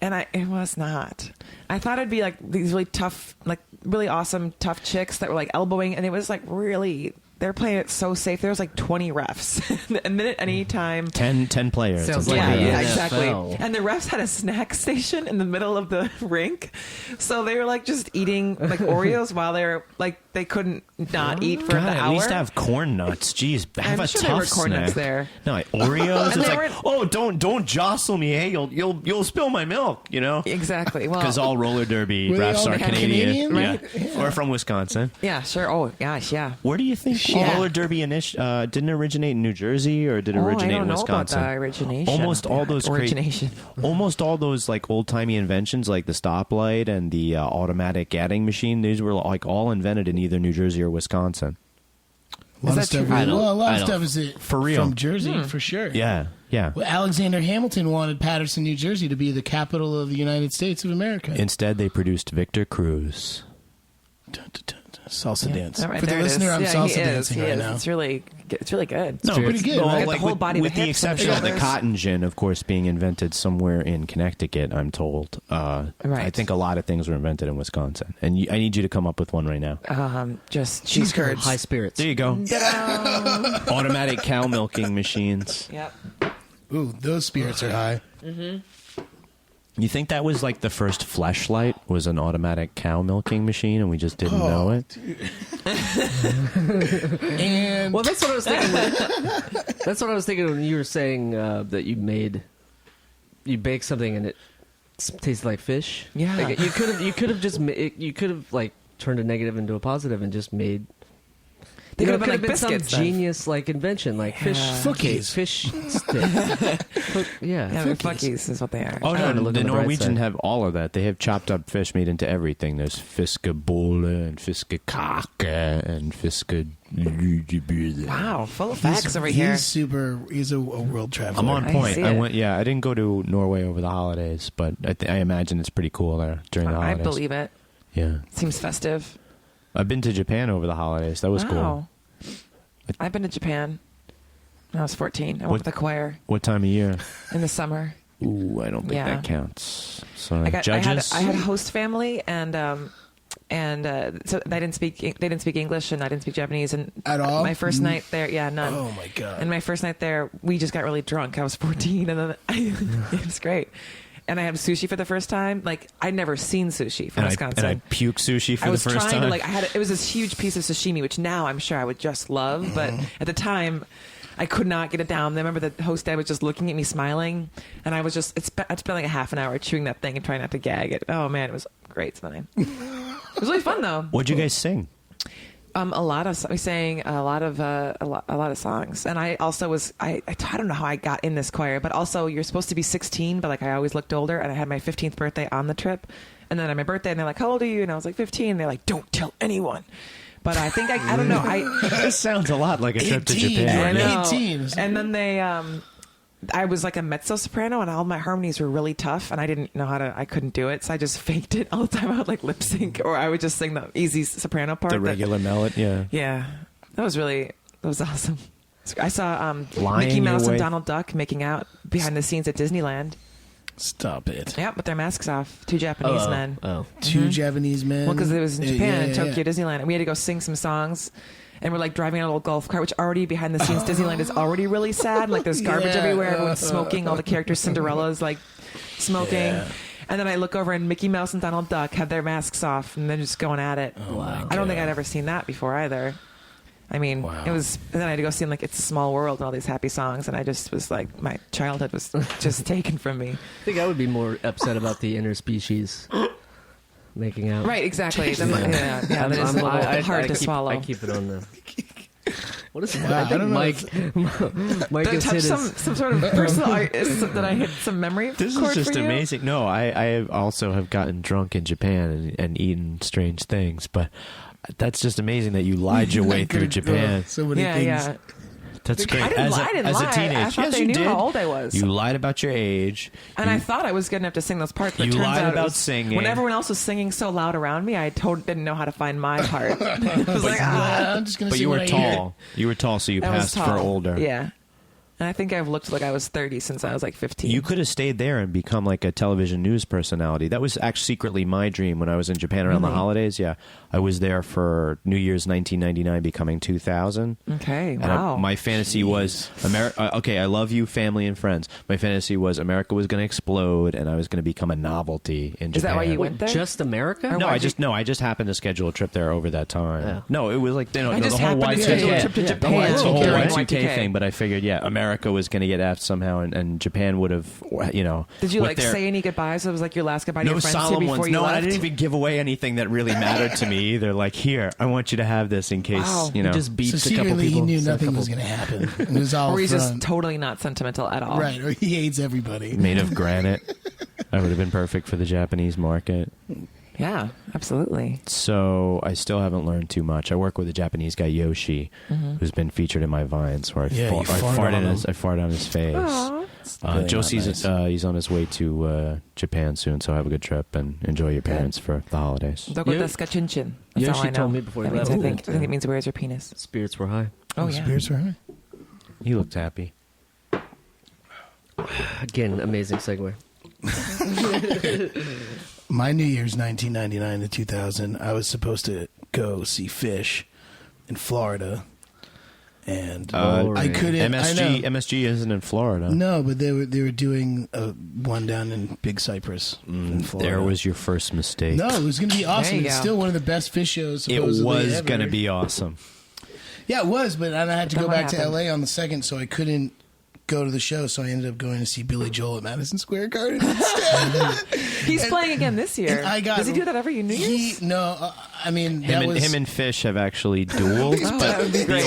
And it was not. I thought it'd be like these really tough, like really awesome, tough chicks that were like elbowing, and it was like really, they're playing it so safe. There was like 20 refs. A minute any time. 10 players. Sounds to like play. the Yeah, NFL. exactly. And the refs had a snack station in the middle of the rink, so they were like just eating like Oreos while they were like they couldn't not eat for God, the at hour. least have corn nuts. Jeez, have I'm a sure tough there were corn snack. nuts there. No, like Oreos. And It's they like, were- oh, don't jostle me. Hey, you'll spill my milk. You know, Exactly. Well, because all roller derby Were they refs all are Canadian, Canadian, right? yeah, or from Wisconsin. yeah, sure. Oh gosh, yeah. Where do you think Yeah. roller derby didn't originate in New Jersey, or did it originate I don't in know Wisconsin? about the origination. Almost all those origination. almost all those like old timey inventions, like the stoplight and the automatic adding machine. These were like all invented in either New Jersey or Wisconsin. A lot that of stuff. true? I don't- Well, a lot I of don't- stuff is For real. from Jersey, for sure. Yeah, yeah. Well, Alexander Hamilton wanted Paterson, New Jersey, to be the capital of the United States of America. Instead, they produced Victor Cruz. Dun, dun, dun, dun. Salsa dance. All right, For the there it is. listener, I'm Yeah, he salsa is. dancing He right is. now. It's really good. No, pretty good, well, right? Got the like whole with, body, the with the hips and the exception of the shoulders. cotton gin, of course, being invented somewhere in Connecticut. I'm told. Right. I think a lot of things were invented in Wisconsin, and I need you to come up with one right now. Just cheese curds. High spirits. There you go. Ta-da. Automatic cow milking machines. Yep. Ooh, those spirits are high. You think that was like the first fleshlight was an automatic cow milking machine, and we just didn't know it? And Well, that's what I was thinking. That's what I was thinking when you were saying that you baked something and it tasted like fish. Yeah. Like, you could have just you could have like turned a negative into a positive and just made. They You know, could have it been like some biscuits. then. genius like invention, like fish Fookies. fish stick. Yeah, yeah. they're fuckies is what they are. Oh I don't know, no, look the on the bright Norwegian side. have all of that. They have chopped up fish made into everything. There's fiskebolle and fiskekake and fiske. Wow, full of facts over here. He's a world traveler. I'm on I point. see I it. went. Yeah, I didn't go to Norway over the holidays, but I imagine it's pretty cool there during the I holidays. believe it. Yeah, Seems festive. I've been to Japan over the holidays. That was cool. Wow. I've been to Japan when I was 14. I went What- with the choir What time of year? in the summer. Ooh, I don't think Yeah. that counts. So I judges. had a host family, and so they didn't speak English, and I didn't speak Japanese, and At all? My first night there, none. Oh my god. And my first night there, we just got really drunk. I was 14, and then it was great. And I had sushi for the first time. Like I'd never seen sushi from Wisconsin. and I puked sushi for I was the first trying time. to it was this huge piece of sashimi, which now I'm sure I would just love, but at the time I could not get it down. I remember the host dad was just looking at me smiling, and I was just I'd spent like a half an hour chewing that thing and trying not to gag it. Oh man, it was great time. It was really fun though. What'd you guys sing? A lot of we sang a lot of songs, and I also was I don't know how I got in this choir, but also you're supposed to be 16, but like I always looked older, and I had my 15th birthday on the trip, and then on my birthday, and they're like, "How old are you?" And I was like 15. And they're like, "Don't tell anyone." But I think I don't know. This sounds a lot like a trip to 18. Japan. I know. 18. And then they I was like a mezzo soprano, and all my harmonies were really tough, and I didn't know I couldn't do it, so I just faked it all the time. I would like lip sync, or I would just sing the easy soprano part. The regular melody, yeah. Yeah, that was awesome. I saw Lying Mickey Mouse your way- and Donald Duck making out behind the scenes at Disneyland. Stop it. Yeah, with their masks off. Two Japanese men. Oh. Two Japanese men. Well, because it was in Japan, Yeah, Tokyo Disneyland, and we had to go sing some songs. And we're like driving a little golf cart, which already behind the scenes Disneyland is already really sad. Like there's garbage Yeah. everywhere. Everyone's smoking. All the characters, Cinderella's like smoking. Yeah. And then I look over and Mickey Mouse and Donald Duck have their masks off, and they're just going at it. Oh, my I don't think God. I'd ever seen that before either. I mean, Wow. it was. And then I had to go see like It's a Small World and all these happy songs, and I just was like, my childhood was just taken from me. I think I would be more upset about the interspecies making out. Right? Exactly. Yeah, that is a little hard to swallow. I keep it on the. What is that? Wow, I think I don't know Mike Did I has touch hit some sort of personal art that I hit some memory This chord is just for you? amazing. No, I also have gotten drunk in Japan and eaten strange things, but that's just amazing that you lied your way through Japan. So many Yeah, things. yeah. That's great. I didn't lie. I didn't as lie. a teenager, I thought yes, they you knew did. how old I was. You lied about your age. And You- I thought I was good enough to sing those parts, but You it turns lied out it about was- singing. When everyone else was singing so loud around me, I didn't know how to find my part. I was like, I'm just gonna but see you what were I hear. tall. You were tall, so you I was passed for tall. older. Yeah. And I think I've looked like I was 30 since I was like 15. You could have stayed there and become like a television news personality. That was actually secretly my dream when I was in Japan around the Really? holidays. Yeah, I was there for New Year's 1999, becoming 2000. Okay, And wow. my fantasy was America. Okay, I love you, family and friends. My fantasy was America was going to explode, and I was going to become a novelty in Japan. Is that why you went there? Just America? Or No, why'd I just happened to schedule a trip there over that time. Yeah. No, it was like I the just whole happened to Y2K. schedule a trip to Yeah, Japan The whole during Y2K Y2K. thing, but I figured, America was going to get effed somehow, and Japan would have, Did you with like their- say any goodbyes? It was like your last goodbye to no your friends too solemn before ones. you No, left? I didn't even give away anything that really mattered to me either. Like, here, I want you to have this in case, Wow. you know. You just So beats a couple secretly, people. he knew so a nothing couple- was going to happen. It was all Or he's just front. totally not sentimental at all. Right, or he hates everybody. made of granite. I would have been perfect for the Japanese market. Yeah, absolutely. So I still haven't learned too much. I work with a Japanese guy, Yoshi, who's been featured in my vines where I, Yeah, you fart fart on him. I fart on his face. Aw. Really Josie's not nice. he's on his way to Japan soon, so have a good trip and enjoy your parents for the holidays. Dogo Yo- desu ka chinchin. That's Yoshi all I know. told me before he That means, left I think that, it means where's your penis? Spirits were high. Oh yeah. Spirits were high. He looked happy. Again, amazing segue. My New Year's 1999 to 2000, I was supposed to go see Fish in Florida, and I couldn't. I know. MSG isn't in Florida. No, but they were doing one down in Big Cypress in Florida. There was your first mistake. No, it was going to be awesome. you It's go. still one of the best Fish shows. It Supposedly was ever. going to be awesome. Yeah, it was, but I had to Then go what back to happened? LA on the second, so I couldn't go to the show. So I ended up going to see Billy Joel at Madison Square Garden instead. He's playing again this year. And I got- Does he do that every New Year's? I mean, that was Him and Fish have actually dueled, Oh, but that would be great.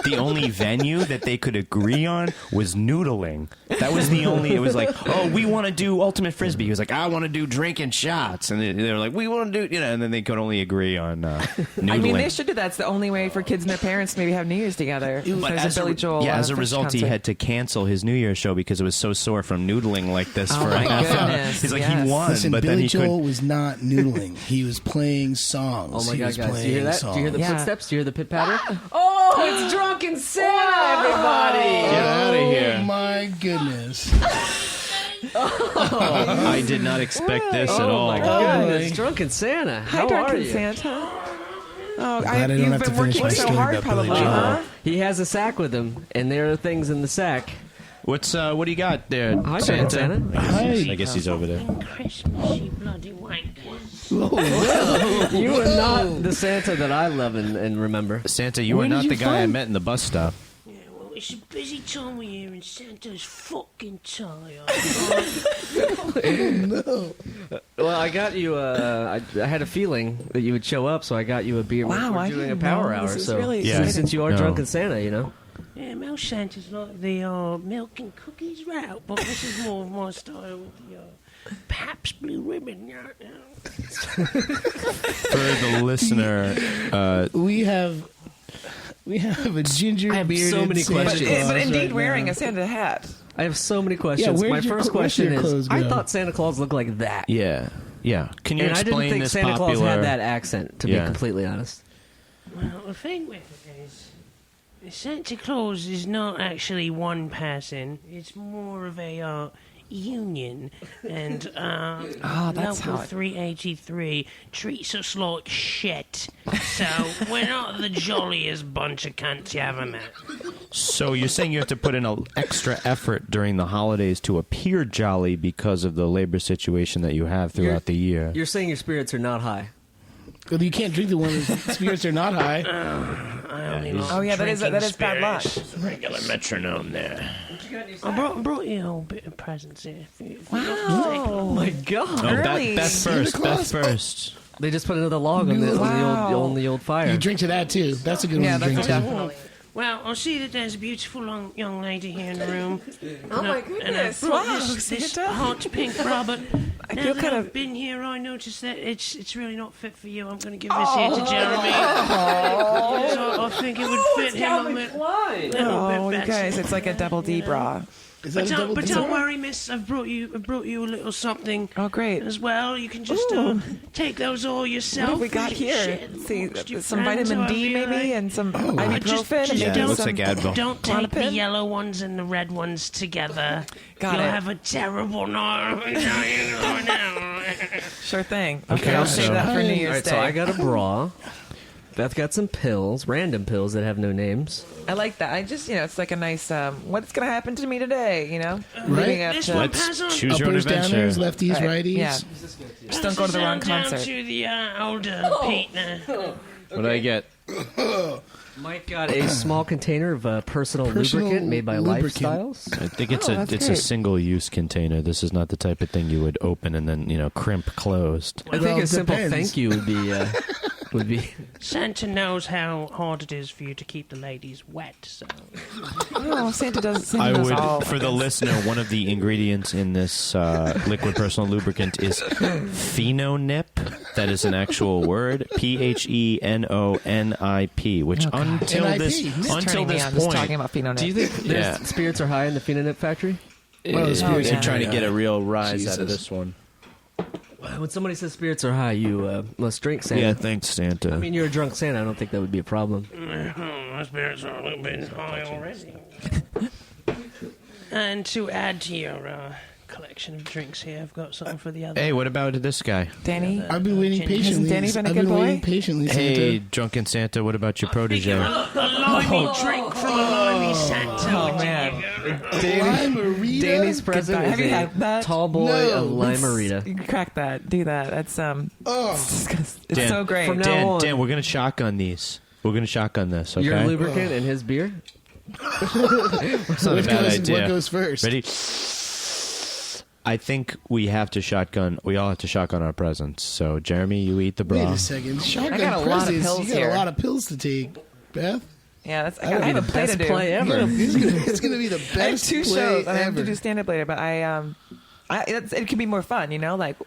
the only venue that they could agree on was noodling. That was the only. It was like, oh, we want to do ultimate frisbee. He was like, I want to do drinking shots, and they were like, we want to do, and then they could only agree on noodling. I mean, they should do that. It's the only way for kids and their parents to maybe have New Year's together. But There's a Billy Joel. as a Fish result, he concert. had to cancel his New Year's show because it was so sore from noodling like this Oh for a my half hour. goodness, He's like, yes. he won, Listen, but then Billy he Joel couldn't. was not noodling. He was playing songs. Oh my He god, was guys! Do you hear playing that? Do you hear the Yeah. footsteps? Do you hear the pit patter? Oh, it's Drunken Santa, everybody! Get out of here. Oh my goodness. I did not expect this at Oh all. my goodness, Drunken Santa! Hi, How are Drunken you? Santa. Oh, glad I don't you've have to been finish working my so story hard, about Billy probably, Joel. huh? He has a sack with him, and there are things in the sack. What do you got there, Hi, Santa? Santa. I guess he's over there. Christmas, you bloody wankers. You are not the Santa that I love and remember. Santa, you Where are did not you the guy I find- met in the bus stop. Yeah, well, we it's a busy time of year and Santa's fucking tired. No. Well, I got you. I had a feeling that you would show up, so I got you a beer. Wow, we're I doing a didn't power know. hour. This is So really Yeah. since you are No. drunken Santa, you know. Yeah, Mouse Santa's like the milk and cookies route, but this is more of my style with the Pabst Blue Ribbon. For the listener, We have a ginger I have bearded so many Santa questions. Claus But indeed right wearing now. a Santa hat. I have so many questions. where'd My your first cl- where'd question your is: clothes I go? thought Santa Claus looked like that, yeah. Can you and I didn't explain think this Santa popular? Claus had that accent. To Yeah. be completely honest, Well, the thing with it is, Santa Claus is not actually one person. It's more of a union, and that's how Local it- 383 treats us like shit. So we're not the jolliest bunch of cunts you ever met. So you're saying you have to put in an extra effort during the holidays to appear jolly because of the labor situation that you have throughout the year. you're saying your spirits are not high. Well, you can't drink the one whose spirits are not high. I only like Oh, yeah, that is drinking bad luck. spirits. Regular metronome there. I brought you a whole bit of presents here. If you want to take Wow. Oh my god! Oh, Early. Beth first. Santa Claus. Beth first. They just put another log on the, Wow. on the old fire. You drink to that too. That's a good Yeah, one to drink that's to. definitely. Well, I see that there's a beautiful young lady here in the room. Oh my And goodness! I brought Wow, this Santa. hot pink Robert. I Now feel that kind I've of. been here, I noticed that it's really not fit for you. I'm going to give this here to Jeremy. Because I think it would fit him a little Oh, bit you better. guys, it's like a double D bra. Is that a double But D? don't worry, miss. I've brought you a little something Oh, great. as well. You can just take those all yourself. What have we got You can share here? them See, amongst your some friends, vitamin however D you maybe, like. and some Just ibuprofen, and Yeah, maybe it looks some. like Advil. Don't take the Klonopin? yellow ones and the red ones together. Got You'll it. have a terrible night. Sure thing. Okay, Okay, I'll save so- that for New All Year's right, Day. so I got a bra. Beth got some pills, random pills that have no names. I like that. I just, it's like a nice, what's going to happen to me today, Right. Leading up This to, one Let's pass on. choose your own Uppers, adventure. downers, lefties, Right, righties. yeah. Just don't go to the wrong Down concert. to the older Pete there. What did I get? Mike got a small container of personal Personal lubricant made by lubricant. Lifestyles. I think it's Oh, a that's it's a great. single use container. This is not the type of thing you would open and then crimp closed. I think Well, a simple depends. thank you would be. Santa knows how hard it is for you to keep the ladies wet, so Oh, Santa does I all. would, for the listener, one of the ingredients in this liquid personal lubricant is phenonip. That is an actual word, PHENONIP, which until NIP. this It's until turning me this on just talking point, about phenonip. Do you think there's Yeah. spirits are high in the Phenonip factory? Well, the spirits you're are trying to high. get a real rise out of Jesus. this one. When somebody says spirits are high, you must drink Santa. Yeah, thanks, Santa. I mean, you're a drunk Santa. I don't think that would be a problem. my spirits are a little bit high already. And to add to your collection of drinks here, I've got something for the other. Hey, what about this guy? Danny? I've been waiting Hasn't patiently. Danny been a I've good been waiting boy? patiently, Hey, Santa. drunken Santa, what about your protege? A limey drink from a limey Santa. Oh, man. Limerita? Danny's present Have you is had a that? tall boy No. of Limerita. You can crack that. Do that. That's, Oh, it's Dan, so great. from now on- Dan, we're gonna shotgun these. We're gonna shotgun this. Okay, Your lubricant and his beer. That's not a what bad goes, idea. what goes first? Ready? I think we have to shotgun. We all have to shotgun our presents. So, Jeremy, you eat the Wait bra. a second. Shotgun got a lot of presents. pills You got here. a lot of pills to take, Beth. Yeah, that's. I That would have be a the play to best do. play ever. It's gonna be the best. I have two play shows. I have to ever. do stand up later, but it can be more fun. Like,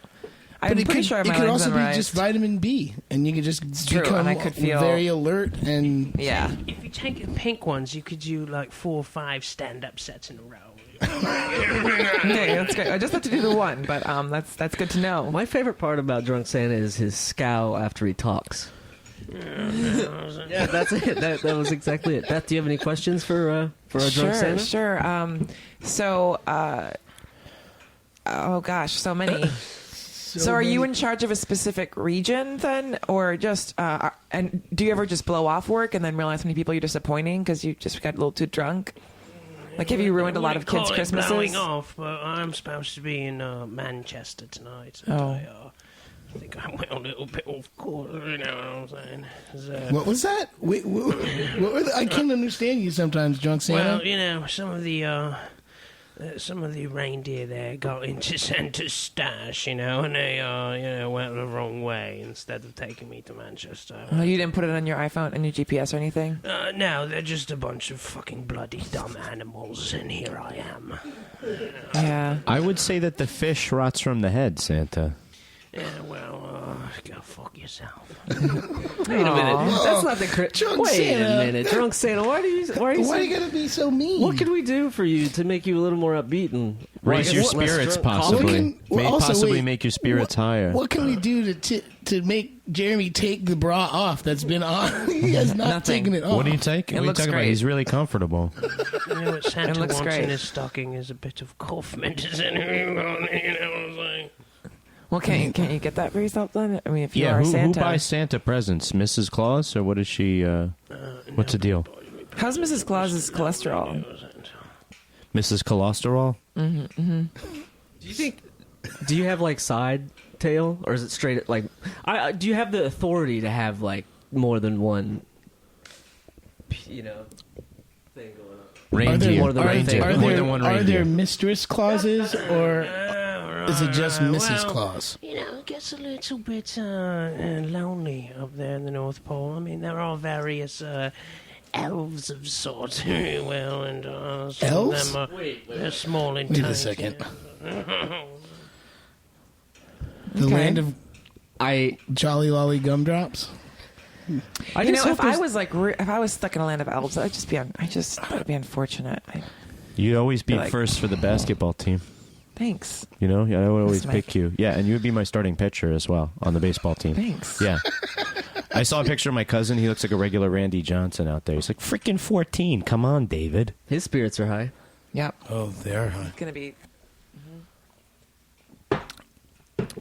I'm But it pretty could, sure it my could legs also be memorized. just vitamin B, and you could just true, become and I could feel- very alert. And Yeah. If you take the pink ones, you could do like 4 or 5 stand-up sets in a row. Okay, that's great. I just have to do the one, but that's good to know. My favorite part about Drunk Santa is his scowl after he talks. Yeah, that's it. That was exactly it. Beth, do you have any questions for our Drunk Santa? Sure. Oh gosh, so many. So are you in charge of a specific region then, or just? And do you ever just blow off work and then realize how many people you're disappointing because you just got a little too drunk? Like, have you ruined a lot of kids' Christmases? Blowing off, but I'm supposed to be in Manchester tonight. And Oh. I I think I went a little bit off course, you know what I'm saying? What was that? Wait, what I can't understand you sometimes, Drunk Santa. Well, you know, some of the reindeer there got into Santa's stash, you know, and they, went the wrong way instead of taking me to Manchester. Oh, you didn't put it on your iPhone, on your GPS or anything? No, they're just a bunch of fucking bloody dumb animals, and here I am. Yeah. I would say that the fish rots from the head, Santa. Yeah, well, go fuck yourself. Wait a minute. That's not the Drunk Wait Santa. a minute, Drunk Santa. Why are you Why you gotta be so mean? What can we do for you to make you a little more upbeat and Raise your less spirits, drunk? possibly. Also, wait, make your spirits higher. What can we do to make Jeremy take the bra off that's been on? He has not Nothing. taken it off. What are you taking? It What are you looks talking about? great. He's really comfortable. You know what Santa looks wants great. in his stocking is a bit of cough medicine. You know what I'm saying? Well, can't you get that for yourself then? I mean, if you Yeah, are who Santa. buys Santa presents? Mrs. Claus, or what is she? What's the deal? How's Mrs. Claus's cholesterol? Mrs. Cholesterol? Do you think? Do you have like side tail, or is it straight? Like, do you have the authority to have like more than one? You know, thing going on. Reindeer. more than one thing? More than one Are reindeer. there mistress clauses or is it just Mrs. well, Claus? You know, it gets a little bit lonely up there in the North Pole. I mean, there are various elves of sorts, well, and some Elves? of them are they're small and Wait tiny. a second. Okay. The land of I Jolly Lolly Gumdrops? I You just know, hope if I there's- was like, if I was stuck in a land of elves, I'd just be, that would be unfortunate. You'd always be Like- first for the basketball team. Thanks. You know, I would always Thanks, Mike. pick you. Yeah, and you would be my starting pitcher as well on the baseball team. Thanks. Yeah. I saw a picture of my cousin. He looks like a regular Randy Johnson out there. He's like, freaking 14. Come on, David. his spirits are high. Yep. Oh, they're high. It's gonna be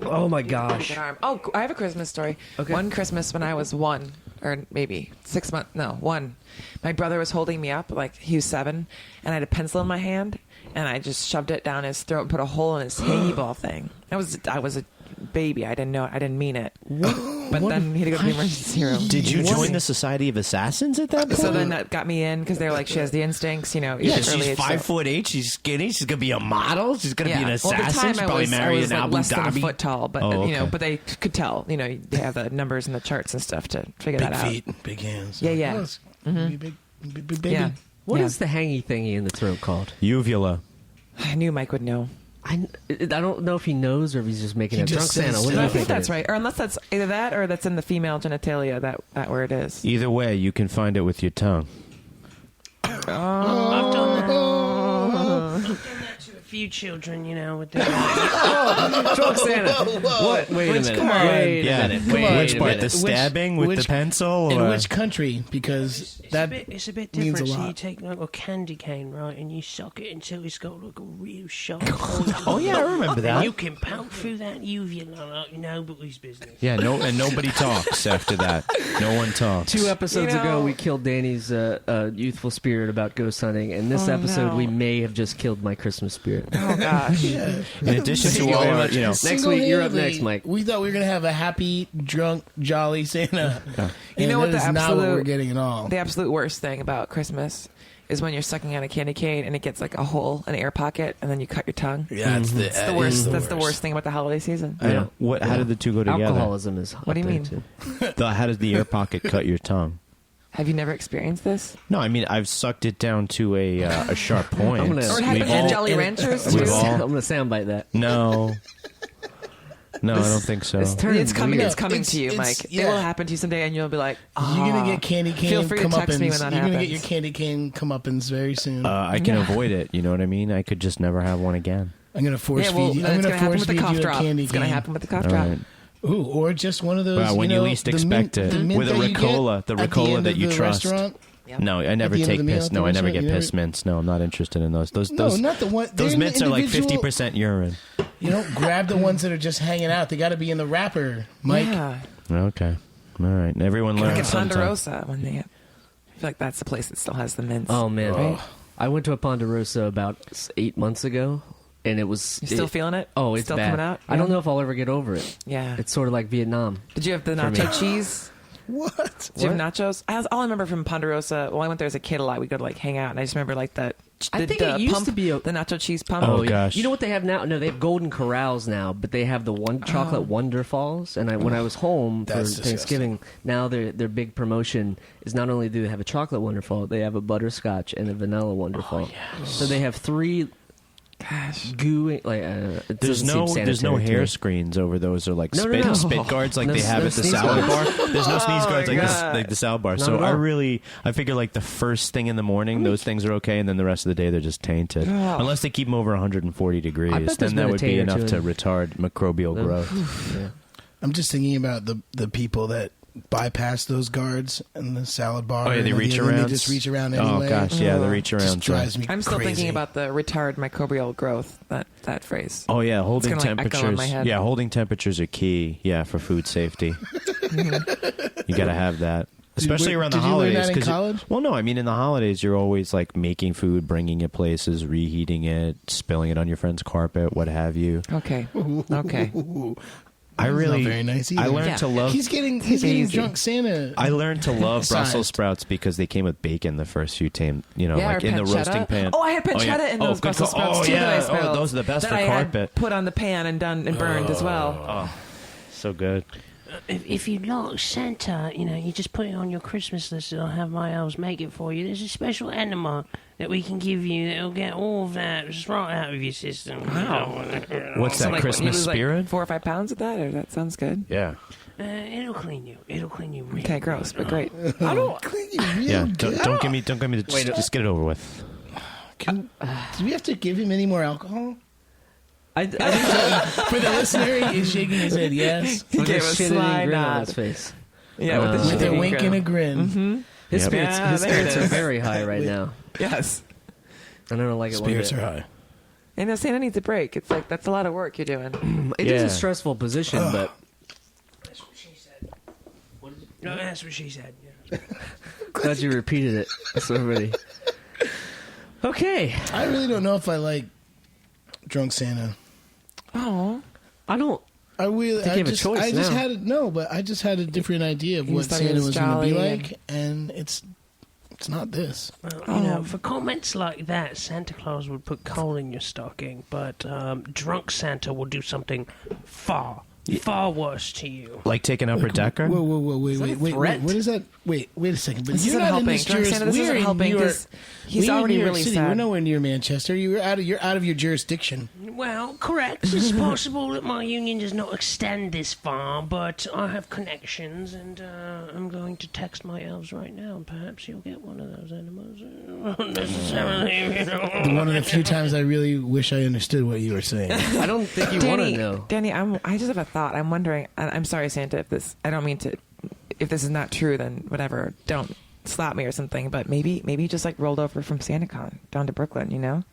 Oh my good gosh! arm. Oh, I have a Christmas story. Okay. One Christmas when I was 1, or maybe 6 months. No, 1. My brother was holding me up, like he was 7, and I had a pencil in my hand, and I just shoved it down his throat and put a hole in his hangy ball thing. I was a baby. I didn't know it. I didn't mean it. But then he had to go to the emergency room. Did you join the Society of Assassins at that point? So then that got me in because they were like, she has the instincts, you know. yeah, early she's age, so- 5'8". She's skinny. She's gonna be a model. She's gonna be an Well, assassin. at the time She's I probably was, married in like Abu less than a Dhabi. foot tall, but Oh, you know, okay. but they could tell. You know, they have the numbers and the charts and stuff to figure Big that out. feet, big hands. Yeah, yeah. Oh, it's gonna be big baby. Yeah. What Yeah. is the hangy thingy in the throat called? Uvula. I knew Mike would know. I don't know if he knows or if he's just making He a drunk just says Santa. What so. do I you think think that's right, or unless that's either that or that's in the female genitalia. That word is. Either way, you can find it with your tongue. I've done that to a few children, you know, with the Drunk Santa. What? Wait a minute. come on. Wait a minute. Wait Which a part? minute. The stabbing with the which- pencil? In or- which country? Because it's a bit means different. a So lot. you take like a candy cane, right, and you suck it until it's got like a real sharp. Oh yeah, I remember And that. you can pout through that uvula like nobody's business. Yeah, and nobody talks after that. No one talks. 2 episodes You know- ago, we killed Danny's youthful spirit about ghost hunting, and this Oh, episode, no. we may have just killed my Christmas spirit. Oh gosh. In addition to all our, you know, Next week, you're up next, Mike. We thought we were gonna have a happy, drunk, jolly Santa. You know And what that the is not what absolute- we're getting at all. The absolute worst thing about Christmas is when you're sucking on a candy cane and it gets like a hole, an air pocket, and then you cut your tongue. Yeah, it's It's the worst. That's the worst thing about the holiday season. I don't- what? How did the two go together? Alcoholism is. What do you up there, mean? too. How does the air pocket cut your tongue? Have you never experienced this? No, I mean I've sucked it down to a sharp point. I'm gonna- Or it We've happens all- in Jolly Ranchers we've too. all- I'm going to soundbite that. No, I don't think so. It's turning It's coming. weird. It's coming It's- to you, it's- Mike. yeah. It will happen to you someday, and you'll be like, You're gonna get candy cane Feel free to text comeuppance. me when that You're gonna get happens. your candy cane comeuppance very soon. I can avoid it. You know what I mean? I could just never have one again. I'm gonna force Yeah, well, feed you. then I'm it's gonna gonna happen force with the feed cough you a drop. candy It's gonna cane. happen with the cough All drop. right. Ooh, or just one of those. Well, when you know, least the expect mint- it. the mint With a that you get Ricola, the at Ricola end that of you the trust. restaurant. Yep. No, I never At the end take of the meal piss. at the No, I never restaurant, get you piss never- mints. No, I'm not interested in those. Those No, not the one. those they're mints are like individual- 50% urine. You don't grab the ones that are just hanging out. They got to be in the wrapper, Mike. Yeah. Okay, all right. Everyone Like learns at sometime. Ponderosa when they. I feel like that's the place that still has the mints. Oh, man. Right? I went to a Ponderosa about 8 months ago, and it was... You still feeling it? Oh, it's still bad. coming out? I don't know if I'll ever get over it. Yeah. It's sort of like Vietnam. Did you have the For me. nacho cheese? What? Did you have nachos? All I remember from Ponderosa, well, I went there as a kid a lot. We'd go to like hang out, and I just remember like the I think it used to be the nacho cheese pump. Oh, yeah. gosh. You know what they have now? No, they have Golden Corrals now, but they have the chocolate Wonderfalls. And when I was home for That's Thanksgiving, now their big promotion is not only do they have a chocolate Wonderfall, they have a butterscotch and a vanilla Wonderfall. So they have 3 Gosh. gooey like it doesn't seem there's no sanitary to hair me. screens over those, or like No, spit, no. spit guards like No, they have no at the sneeze salad guards. bar. There's no sneeze guards my like God. like the salad bar. Not So at all. I figure like the first thing in the morning, those things are okay, and then the rest of the day they're just tainted. Oh. Unless they keep them over 140 degrees, I bet there's then been that a would be taint or enough two to in- retard microbial growth. Yeah. I'm just thinking about the people that bypass those guards in the salad bar. Oh, yeah, they and reach then around. They just reach around anyway. Oh gosh, yeah, the reach Just around. drives me I'm still crazy. thinking about the retard microbial growth, that phrase. Oh yeah, holding It's gonna, like, echo in temperatures. my head. Yeah, holding temperatures are key. Yeah, for food safety. You got to have that, especially around the did you learn holidays. that in 'cause college? well, no, I mean in the holidays you're always like making food, bringing it places, reheating it, spilling it on your friend's carpet, what have you. Okay. Okay. I That's really, not very nice I either. learned Yeah. to love. He's getting Easy. drunk Santa. I learned to love Sized. Brussels sprouts because they came with bacon the first few times, Yeah, like or in the pancetta. roasting pan. Oh, I had pancetta in those good Brussels call. sprouts Oh too. yeah, that I spilled, those are the best that for I had carpet. put on the pan and done and burned as well. So good. If you like Santa, you just put it on your Christmas list and I'll have my elves make it for you. There's a special enema that we can give you that'll get all of that just right out of your system. Wow. What's So, that like, Christmas you lose, spirit? Like 4 or 5 pounds of that, or that sounds good. Yeah. It'll clean you. It'll clean you. Really Okay, gross, but great. I don't clean you real Yeah. good. Don't give me the. Just get it over with. Do we have to give him any more alcohol? I For the listener, he's shaking his head yes. with gave a a shit-eating sly grin on nod. his face. Yeah, with the With a shitty wink grin. and a grin. His Yep. spirits, Yeah, his there it spirits are is. very high right now. Yes. I don't like it one Spirits bit. are high. And Santa needs a break. It's like that's a lot of work you're doing. It is Yeah. a stressful position, but That's what she said. No, that's what she said. Yeah. glad you repeated it. So everybody. Okay. I really don't know if I like Drunk Santa. Oh, I don't. I really, think you have a choice I just now. had I just had a different idea of You what thought he Santa was was going to be jolly like, and it's not this. Well, for comments like that, Santa Claus would put coal in your stocking, but drunk Santa will do something far worse to you. Like take an upper decker. Whoa, wait, that a wait, threat? what is that? Wait a second. But this you're isn't not in helping. this Drunk Santa, this we're isn't in helping New York- because he's we're in already New York really City. sad. We're nowhere near Manchester. You're out of your jurisdiction. Well, correct. It's possible that my union does not extend this far, but I have connections, and I'm going to text my elves right now, and perhaps you'll get one of those enemas. Not necessarily, One of the few times I really wish I understood what you were saying. I don't think you want to know. Danny, I just have a thought. I'm wondering. I'm sorry, Santa. If this, I don't mean to. If this is not true, then whatever. Don't slap me or something. But maybe you just like rolled over from SantaCon down to Brooklyn. You know?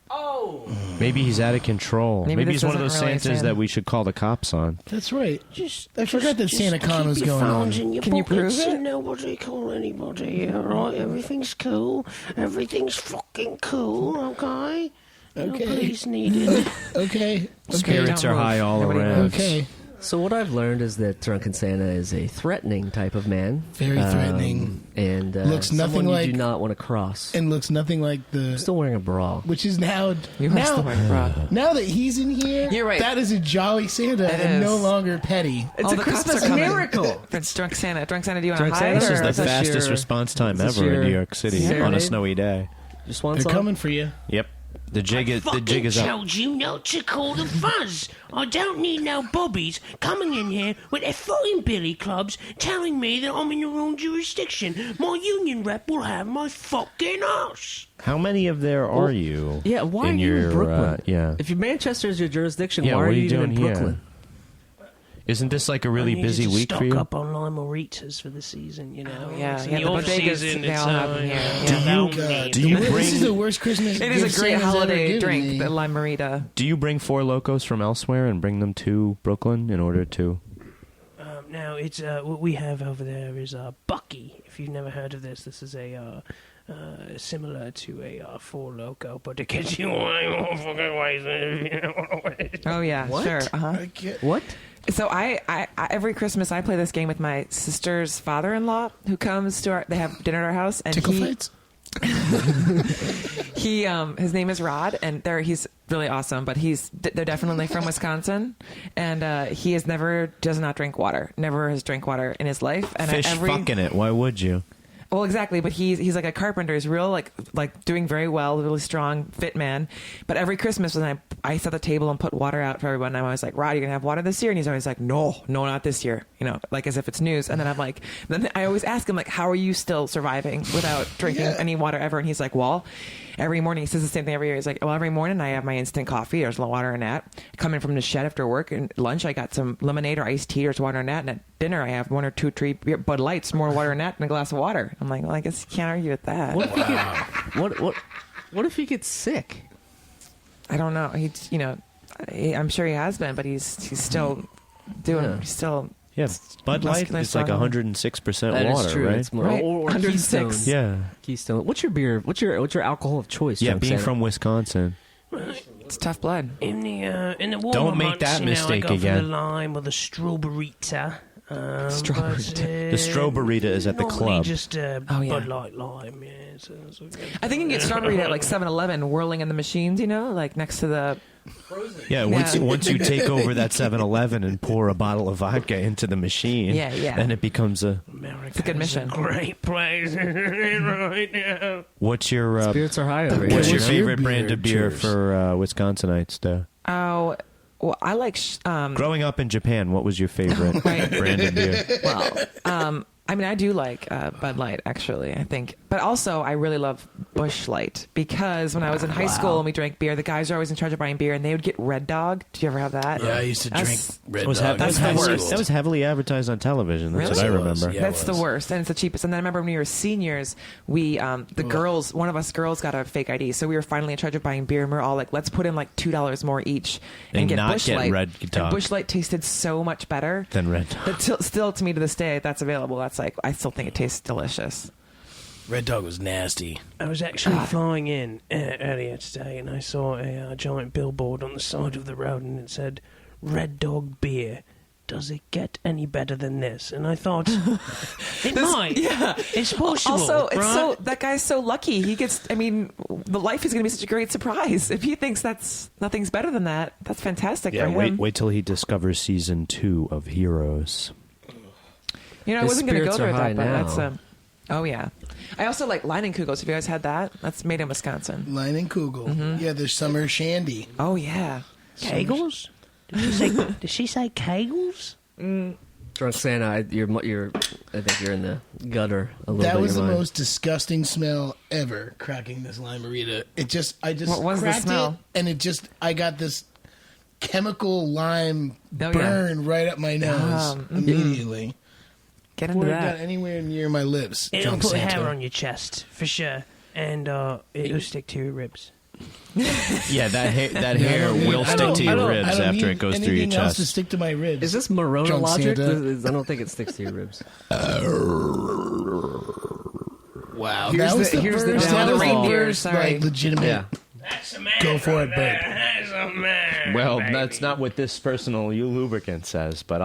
Maybe he's out of control. Maybe Maybe this he's one of those isn't really Santas Santa. that we should call the cops on. That's right. Just, I forgot that just SantaCon keep was your going phones on. in your Can you prove pockets it? and nobody call anybody, alright? Everything's cool. Everything's fucking cool, okay? No Okay. police needed. Okay. Spirits don't are move. high all Nobody around. moves. Okay. So what I've learned is that Drunken Santa is a threatening type of man. Very threatening. And Looks nothing someone like- you do not want to cross. And looks nothing like I'm the. still wearing a bra. Which is now. You are still wearing a bra. Now that he's in here, You're right. that is a jolly Santa It and no is. longer petty. It's All a the cops Christmas are coming. miracle. It's Drunk Santa. Drunk Santa, do you want Drunk to Santa? hide? This is or the Is this fastest your- response time is this ever in your New York City serenade? on a snowy day. Just one They're song. coming for you. Yep. The jig is up. told you not to call the fuzz. I don't need no bobbies coming in here with their fucking billy clubs telling me that I'm in the wrong jurisdiction. My union rep will have my fucking ass. How many of there are you? Yeah, why in are you your, in Brooklyn? yeah. If Manchester is your jurisdiction, Yeah, why what are are you you even in doing here? Brooklyn? Isn't this like a I really needed busy to week for stock you? up on limeritas for the season, you know. yeah, It's yeah, the the off bodegas, season. they It's all have them here, yeah. yeah, Oh, they'll God. need Do you them. This is the worst Christmas. It is gift a great Santa's ever holiday given drink, me. the Limerita. Do you bring Four Locos from elsewhere and bring them to Brooklyn in order to? Now, it's what we have over there is Bucky. If you've never heard of this, this is a similar to a Four Loko, but it gets you all fucking ways. Oh yeah, What? sure. I get What? So I every Christmas I play this game with my sister's father-in-law who comes to they have dinner at our house, and tickle fights. he his name is Rod, and he's really awesome, but they're definitely from Wisconsin, and he does not drink water, never has drank water in his life, and Fish fucking it. Why would you? Well, exactly, but he's like a carpenter. He's real like doing very well, really strong, fit man. But every Christmas when I set the table and put water out for everyone, I'm always like, Rod, you're gonna have water this year? And he's always like, no, not this year. You know, like as if it's news. And then I'm like, then I always ask him like, how are you still surviving without drinking any water ever? And he's like, well, every morning he says the same thing every year. He's like, well, every morning I have my instant coffee. There's water in that. Coming from the shed after work and lunch, I got some lemonade or iced tea. There's water in that. And at dinner, I have 1 or 2 Bud Lights, more water in that, and a glass of water. I'm like, well, I guess you can't argue with that. What if he what if he gets sick? I don't know. I'm sure he has been, but he's still doing. Yeah. He's still. Yeah, Bud Light muscular, is like strong. 106% That water, is true. right? It's more, Right. or 106. Keystone. Yeah. Keystone. What's your beer? What's your alcohol of choice? Yeah, Drunk being Santa? from Wisconsin. It's tough blood. In the warmer Don't make months, that mistake I go again. for the lime or the strawberryta. Strawberryta. The Strawberryta is at the normally club. just yeah. Bud Light lime. Yeah, so I think you can get strawberry at like 7-Eleven, whirling in the machines. You know, like next to the. Yeah, once you take over that 7-Eleven and pour a bottle of vodka into the machine, Yeah. then it becomes a... America It's a good mission. Great place right now. What's your Spirits are high over what's here. your What's your favorite brand beer? of beer Cheers. for Wisconsinites, though? Oh, well, I like. Growing up in Japan, what was your favorite Right. brand of beer? Well, I mean, I do like Bud Light, actually, I think. But also, I really love Busch Light because when I was in high school and we drank beer, the guys were always in charge of buying beer, and they would get Red Dog. Did you ever have that? Yeah, I used to drink Red Was Dog. That's the worst. That was heavily advertised on television. That's Really? what I It was, remember. yeah. That's the worst, and it's the cheapest. And then I remember when we were seniors, we girls, one of us girls got a fake ID, so we were finally in charge of buying beer, and we were all like, let's put in like $2 more each and get not Busch get Light. Red Dog. And Busch Light tasted so much better. Then Red Dog. But still, to me, to this day, that's available. That's like, I still think it tastes delicious. Red Dog was nasty. I was actually flying in earlier today, and I saw a giant billboard on the side of the road, and it said, "Red Dog beer. Does it get any better than this?" And I thought, it might. Yeah. It's possible. Also, it's right? that guy's so lucky. He gets. I mean, the life is going to be such a great surprise. If he thinks nothing's better than that, that's fantastic Yeah, for him. wait till he discovers season 2 of Heroes. You know, I His wasn't going to go spirits there are with high that, but now. that's oh yeah. I also like Leinenkugels. Have you guys had that? That's made in Wisconsin. Line and Kugel. Yeah, there's summer shandy. Oh yeah. Kegels? Did she say Kegels? Drunk Santa, I think you're in the gutter a little bit. That was the your mind. most disgusting smell ever. Cracking this limerita. I just What was the cracked smell? it, and I got this chemical lime yeah. burn right up my nose immediately. Get into Before it got that. anywhere near my lips. It'll Drunk put Santa. hair on your chest, for sure. And it'll stick to your ribs. Yeah, that I hair don't need- will I stick don't- to I your don't- ribs I don't after need it goes through your anything else to chest. stick to my ribs. Is this Morona Drunk logic? Santa. I don't think it sticks to your ribs. Wow, Here's that was the- the here's the first, that was the downfall. first, Sorry. like, legitimate. Yeah. That's a man. Go for it, Bert. That's a man. Well, baby. that's not what this personal lubricant says, but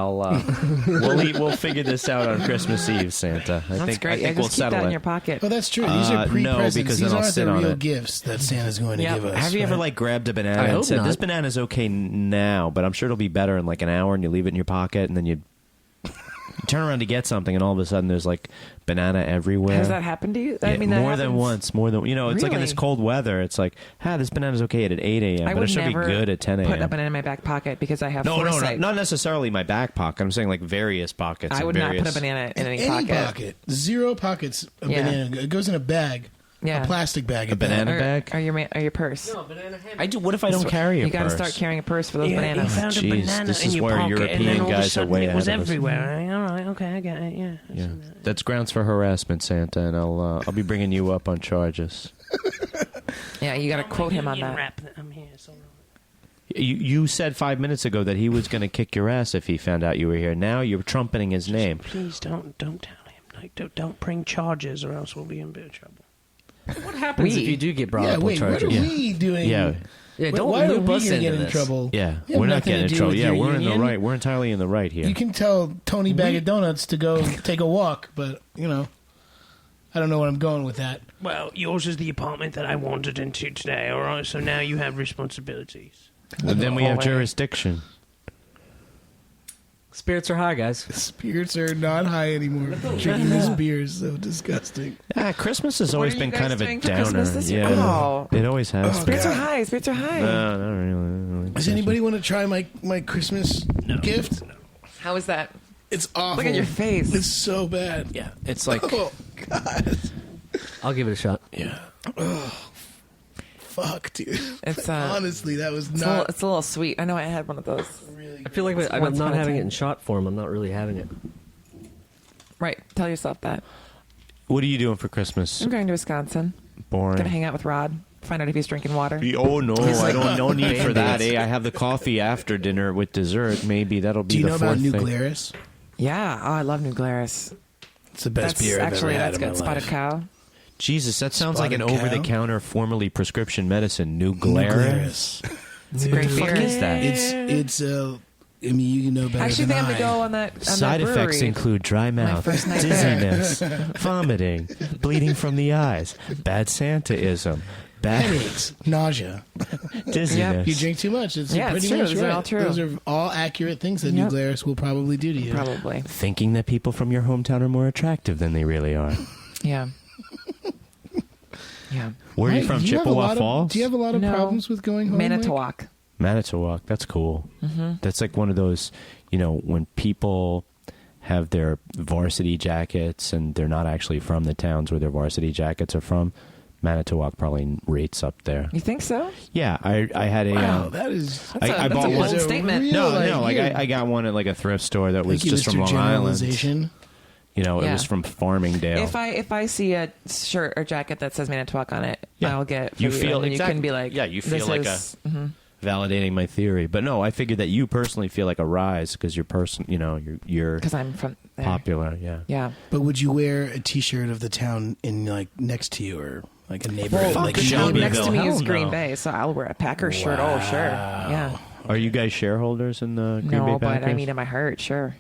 we'll figure this out on Christmas Eve, Santa. I That's think great. I think Just we'll keep settle that in it. your pocket. Oh, that's true. These are No, pre-presents. because These then I'll aren't sit the on real it. gifts that Santa's going to Yeah. give us. Have you ever right? like grabbed a banana I and hope said, not. "This banana's okay now, but I'm sure it'll be better in like an hour," and you leave it in your pocket, and then you turn around to get something, and all of a sudden there's like banana everywhere. Has that happened to you? Yeah, I mean, that more than happens. once. More than it's like in this Really? cold weather. It's like, this banana's okay at 8 a.m., I but it would should be never good at 10 put a a.m. banana in my back pocket because I have No, foresight. not necessarily my back pocket. I'm saying like various pockets. I and would not put a various- banana in any Any pocket. pocket. Zero pockets of Yeah. banana. It goes in a bag. Yeah. A plastic bag. A banana Or, bag? or your purse. banana ham. I do. What if I don't So carry a You got to purse? start carrying a purse for those Yeah, you bananas. found a Jeez, banana this in is your where pocket, and European then all of a guys are sudden way it was ahead of us. everywhere. All right, okay, I get it. Yeah. Yeah, that's grounds for harassment, Santa, and I'll be bringing you up on charges. Yeah, you got to quote him on that. Rap that I'm here. So You said 5 minutes ago that he was going to kick your ass if he found out you were here. Now you're trumpeting his name. Please don't tell him. Like, don't bring charges, or else we'll be in bit of trouble. What happens if you do get brought up with what charges? are we doing? Yeah. Don't why are loop we us gonna into get in this. trouble? Yeah, We have we're not nothing getting in to do trouble. with Yeah, your we're in the union. right. We're entirely in the right here. You can tell Tony Bag of Donuts to go take a walk, but, I don't know where I'm going with that. Well, yours is the apartment that I wandered into today, all right? So now you have responsibilities. And then we have Always. jurisdiction. Spirits are high, guys. Spirits are not high anymore. Drinking this beer is so disgusting. Christmas has What always are you been guys kind of a doing for downer. Christmas this year? Yeah, Oh. it always has. been. Spirits are high. Spirits are high. No, not really. Does anybody want to try my Christmas gift? How is that? It's awful. Look at your face. It's so bad. Yeah, it's like Oh, God. I'll give it a shot. yeah. Fuck, dude. It's Honestly, that was it's not it's a little sweet. I know I had one of those. really I feel like I'm once not upon a having it time. in shot form. I'm not really having it. Right. Tell yourself that. What are you doing for Christmas? I'm going to Wisconsin. Boring. Gonna hang out with Rod. Find out if he's drinking water. Oh no, I don't. No need for that. Band-Aids. I have the coffee after dinner with dessert. Maybe that'll be Do you the know fourth about New thing. Glarus? Yeah. Oh, I love New Glarus. It's the best That's beer I've actually ever had that's in good. my Spotted life. cow. Jesus, that sounds like an Spotted cow? over-the-counter, formerly prescription medicine. New New Glarus. Glarus. It's a great the fuck beer. is that? It's I mean, you know better Actually, than they have to I. go on that. On Side that effects brewery. include dry mouth, first night dizziness, vomiting, bleeding from the eyes, bad Santaism, bad Headaches, nausea. dizziness. You drink too much. It's Yeah, pretty it's true. much Those are right. all true. Those are all accurate things that New Yep. Glarus will probably do to you. Probably. Thinking that people from your hometown are more attractive than they really are. Yeah. Yeah. Where are you Mike, from? do you have a Chippewa lot of- Falls? Do you have a lot of No. problems with going home? Mike? Manitowoc. Manitowoc. That's cool. Mm-hmm. That's like one of those, when people have their varsity jackets and they're not actually from the towns where their varsity jackets are from. Manitowoc probably rates up there. You think so? Yeah, I had a. Wow, that is. I bought a one. bold statement. No, I got one at like a thrift store that was Thank you, just Mr. from Long Island. Generalization. It Yeah. was from Farmingdale. If I see a shirt or jacket that says Manitowoc on it, Yeah. I'll get it. For You feel and exactly- you can be like, yeah, you feel this like is, mhm. validating my theory, but no, I figured that you personally feel like a rise because you're you're 'Cause I'm from there. popular. Yeah. Yeah. But would you wear a T-shirt of the town in like next to you or like a neighborhood? Well, like the Shelbyville. town Shelbyville? next to me Hell is Green no. Bay, so I'll wear a Packers shirt. Oh, sure. Yeah. Are you guys shareholders in the Green Bay No, but Packers? I mean, in my heart, sure.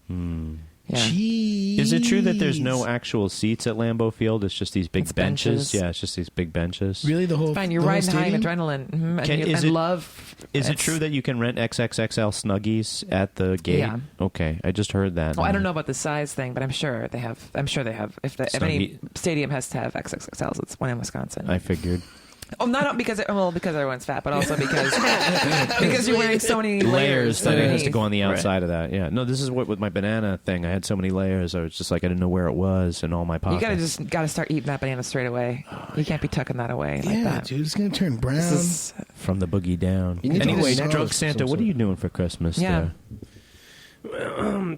Yeah. Jeez. Is it true that there's no actual seats at Lambeau Field? It's just these big It's benches. benches. Yeah, it's just these big benches. Really the whole? Fine, you're the whole riding high in stadium? adrenaline and, Is and it- love. Is it It's- true that you can rent XXXL Snuggies at the gate? Yeah. Okay, I just heard that. Oh, I don't know about the size thing, but I'm sure they have. If any Snuggie- stadium has to have XXXLs, it's one in Wisconsin. I figured. Oh, not because everyone's fat, but also because because you're wearing so many layers that it has to underneath. go on the outside of that. Yeah. No, this is what with my banana thing. I had so many layers. I was just like I didn't know where it was in all my pockets. You gotta start eating that banana straight away. You can't be tucking that away like Yeah, that. dude, it's gonna turn brown. This is From the boogie down. You need to Anyway, wait Drunk next- Santa, some what are sort. you doing for Christmas? Yeah. There?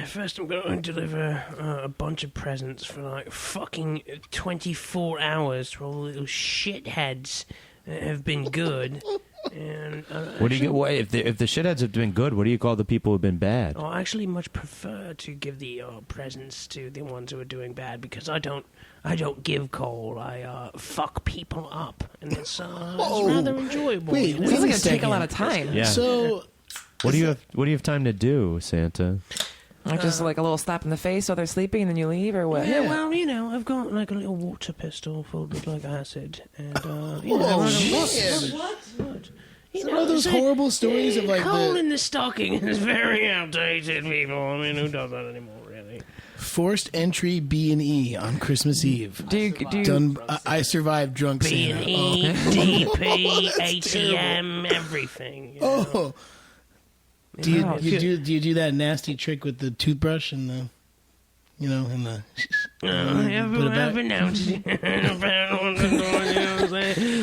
First, I'm going to deliver a bunch of presents for like fucking 24 hours to all the little shitheads that have been good. And What do you get? What, if the shitheads have been good, what do you call the people who've been bad? I actually much prefer to give the presents to the ones who are doing bad because I don't give coal. I fuck people up, and it's rather enjoyable. Wait, you know? wait. Seems like a it'd take a lot of second. time. Yeah. So What do you have time to do, Santa? Like just like a little slap in the face while they're sleeping, and then you leave, or what? Yeah, well, I've got like a little water pistol filled with like acid, and Whoa, shit. What? All those horrible stories of like coal the in the stocking is very outdated, people. I mean, who does that anymore, really? forced entry B&E on Christmas Eve. Do you Done. I survived Drunk Santa. B&E, DP, ATM, everything. You know? Oh. Do you, Wow. do you do that nasty trick with the toothbrush and the, and the? Put it back? Every now and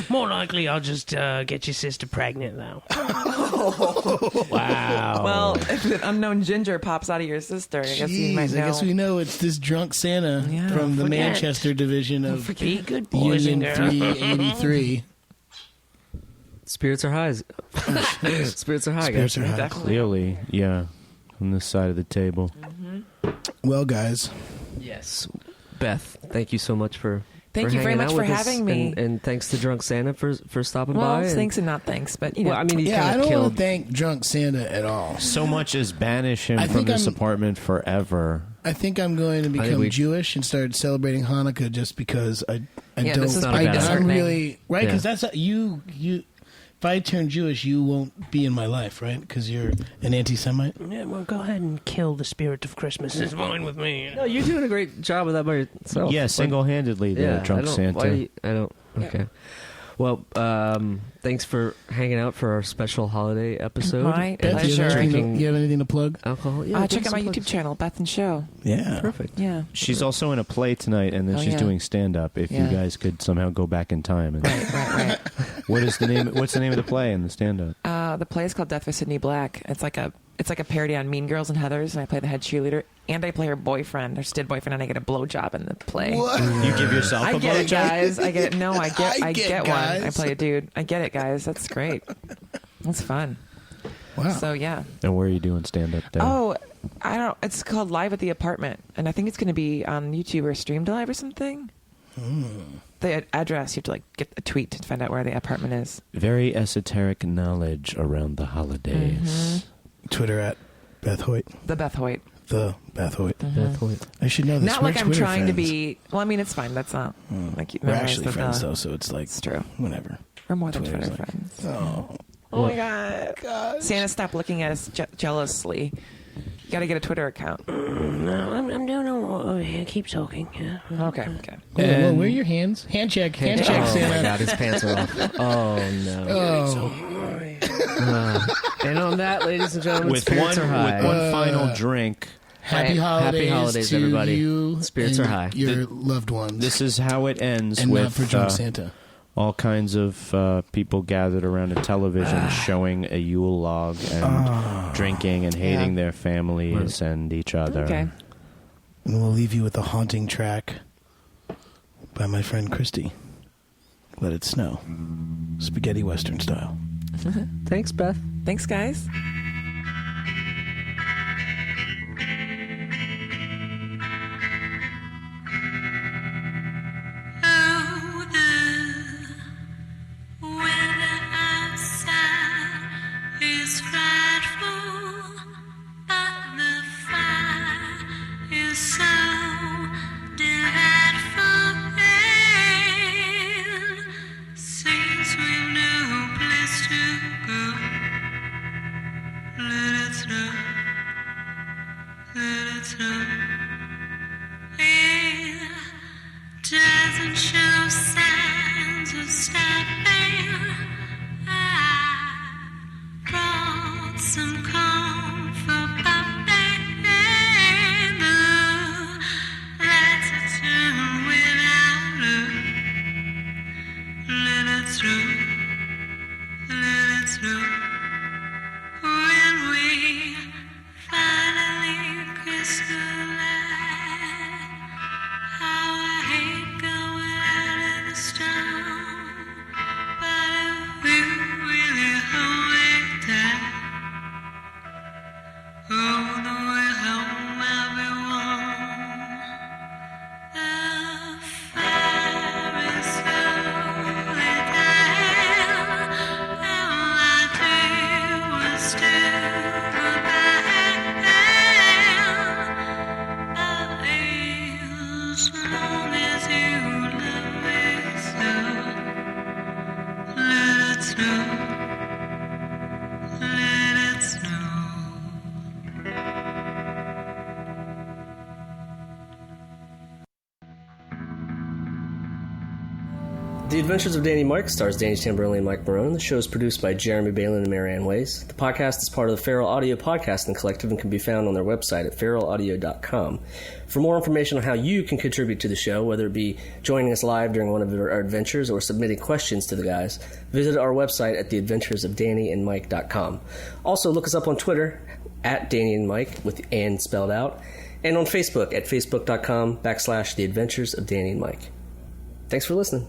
more likely, I'll just get your sister pregnant, though. Wow. Well, if an unknown ginger pops out of your sister, I guess you might Jeez, know. I guess we know it's this Drunk Santa Yeah, from the forget. Manchester division of Be good boys Union and girls. 383. Spirits are high. Spirits are high, Spirits guys. are high. Definitely. Clearly, yeah, on this side of the table. Well, guys, Yes. Beth, thank you so much for Thank for you very hanging much out for with us, having me. and thanks to Drunk Santa for stopping Well, by. it's and- thanks and not thanks, but you know. Well, I mean, he yeah, I kind of don't killed. want to thank Drunk Santa at all. So much as banish him I from think this I'm- apartment forever. I think I'm going to think become we- Jewish and start celebrating Hanukkah just because I Yeah, don't. this is not a bad idea. I'm really right because Yeah. that's you. If I turn Jewish, you won't be in my life, right? Because you're an anti-Semite. Yeah, well, go ahead and kill the spirit of Christmas. It's fine with me. No, you're doing a great job with that by yourself. Yeah, single-handedly there, Drunk I don't, Santa. I don't. Okay. Well, thanks for hanging out for our special holiday episode. My Beth, pleasure. you have anything to plug? Alcohol. Yeah, Check give out my some YouTube plugs. channel, Beth and Show. Yeah, Perfect. Yeah. She's also in a play tonight, and then Oh, she's yeah. doing stand-up. If you Yeah. guys could somehow go back in time, and Right. what is the name? What's the name of the play and the stand-up? The play is called Death for Sydney Black. It's like a parody on Mean Girls and Heathers, and I play the head cheerleader, and I play her boyfriend, her stid boyfriend, and I get a blowjob in the play. What? You give yourself I a get it, blowjob? guys. I get it. No, I get one. guys. I play a dude. I get it, guys. That's great. That's fun. Wow. So yeah. And where are you doing stand-up there? Oh, I don't. It's called Live at the Apartment, and I think it's going to be on YouTube or Streamed Live or something. The address, you have to get a tweet to find out where the apartment is. Very esoteric knowledge around the holidays. Twitter at Beth Hoyt. The Beth Hoyt. The Beth Hoyt. Beth Hoyt. I should know this. Not We're like I'm Twitter trying to friends. be. Well, I mean, it's fine. That's not. We're actually friends though, so it's like It's true. whatever. We're more than Twitter's Twitter like- friends. Oh, Oh my god. Santa, stop looking at us jealously. You got to get a Twitter account. No, I'm doing all right over here. Keep talking. Yeah. Okay. whoa, where are your hands? Hand check, hand check, Oh Santa. my God, his pants are off. Oh no. Oh, And on that, ladies and gentlemen, With spirits one, are high. with one final drink, happy holidays, Happy holidays, to everybody. you Spirits and are high. your loved ones. this is how it ends and with not for Drunk Santa. all kinds of people gathered around a television showing a Yule log and drinking and hating their families and each other. Okay. And we'll leave you with a haunting track by my friend Christy. Let It Snow. Spaghetti Western style. Thanks, Beth. Thanks, guys. Weather outside is frightful, but the fire is so delightful. And since we've no place to go, let it snow, let it snow. It doesn't show signs of stopping. I brought some corn for popping. The lights are turned without love. Let it snow, let it snow. When we finally crystallize, how I hate going out in the storm, but if you really hold me tight, oh, the way home I'll be warm. The fire is slowly dying, and all I do is do goodbye. As long as you love me so, let it snow, let it snow. The Adventures of Danny Mike stars Danny Tamberlin and Mike Barone. The show is produced by Jeremy Balin and Marianne Ways. The podcast is part of the Feral Audio Podcasting Collective and can be found on their website at feralaudio.com. For more information on how you can contribute to the show, whether it be joining us live during one of our adventures or submitting questions to the guys, visit our website at theadventuresofdannyandmike.com. Also, look us up on Twitter at Danny and Mike with "and" spelled out, and on Facebook at facebook.com/The Adventures of Danny and Mike. Thanks for listening.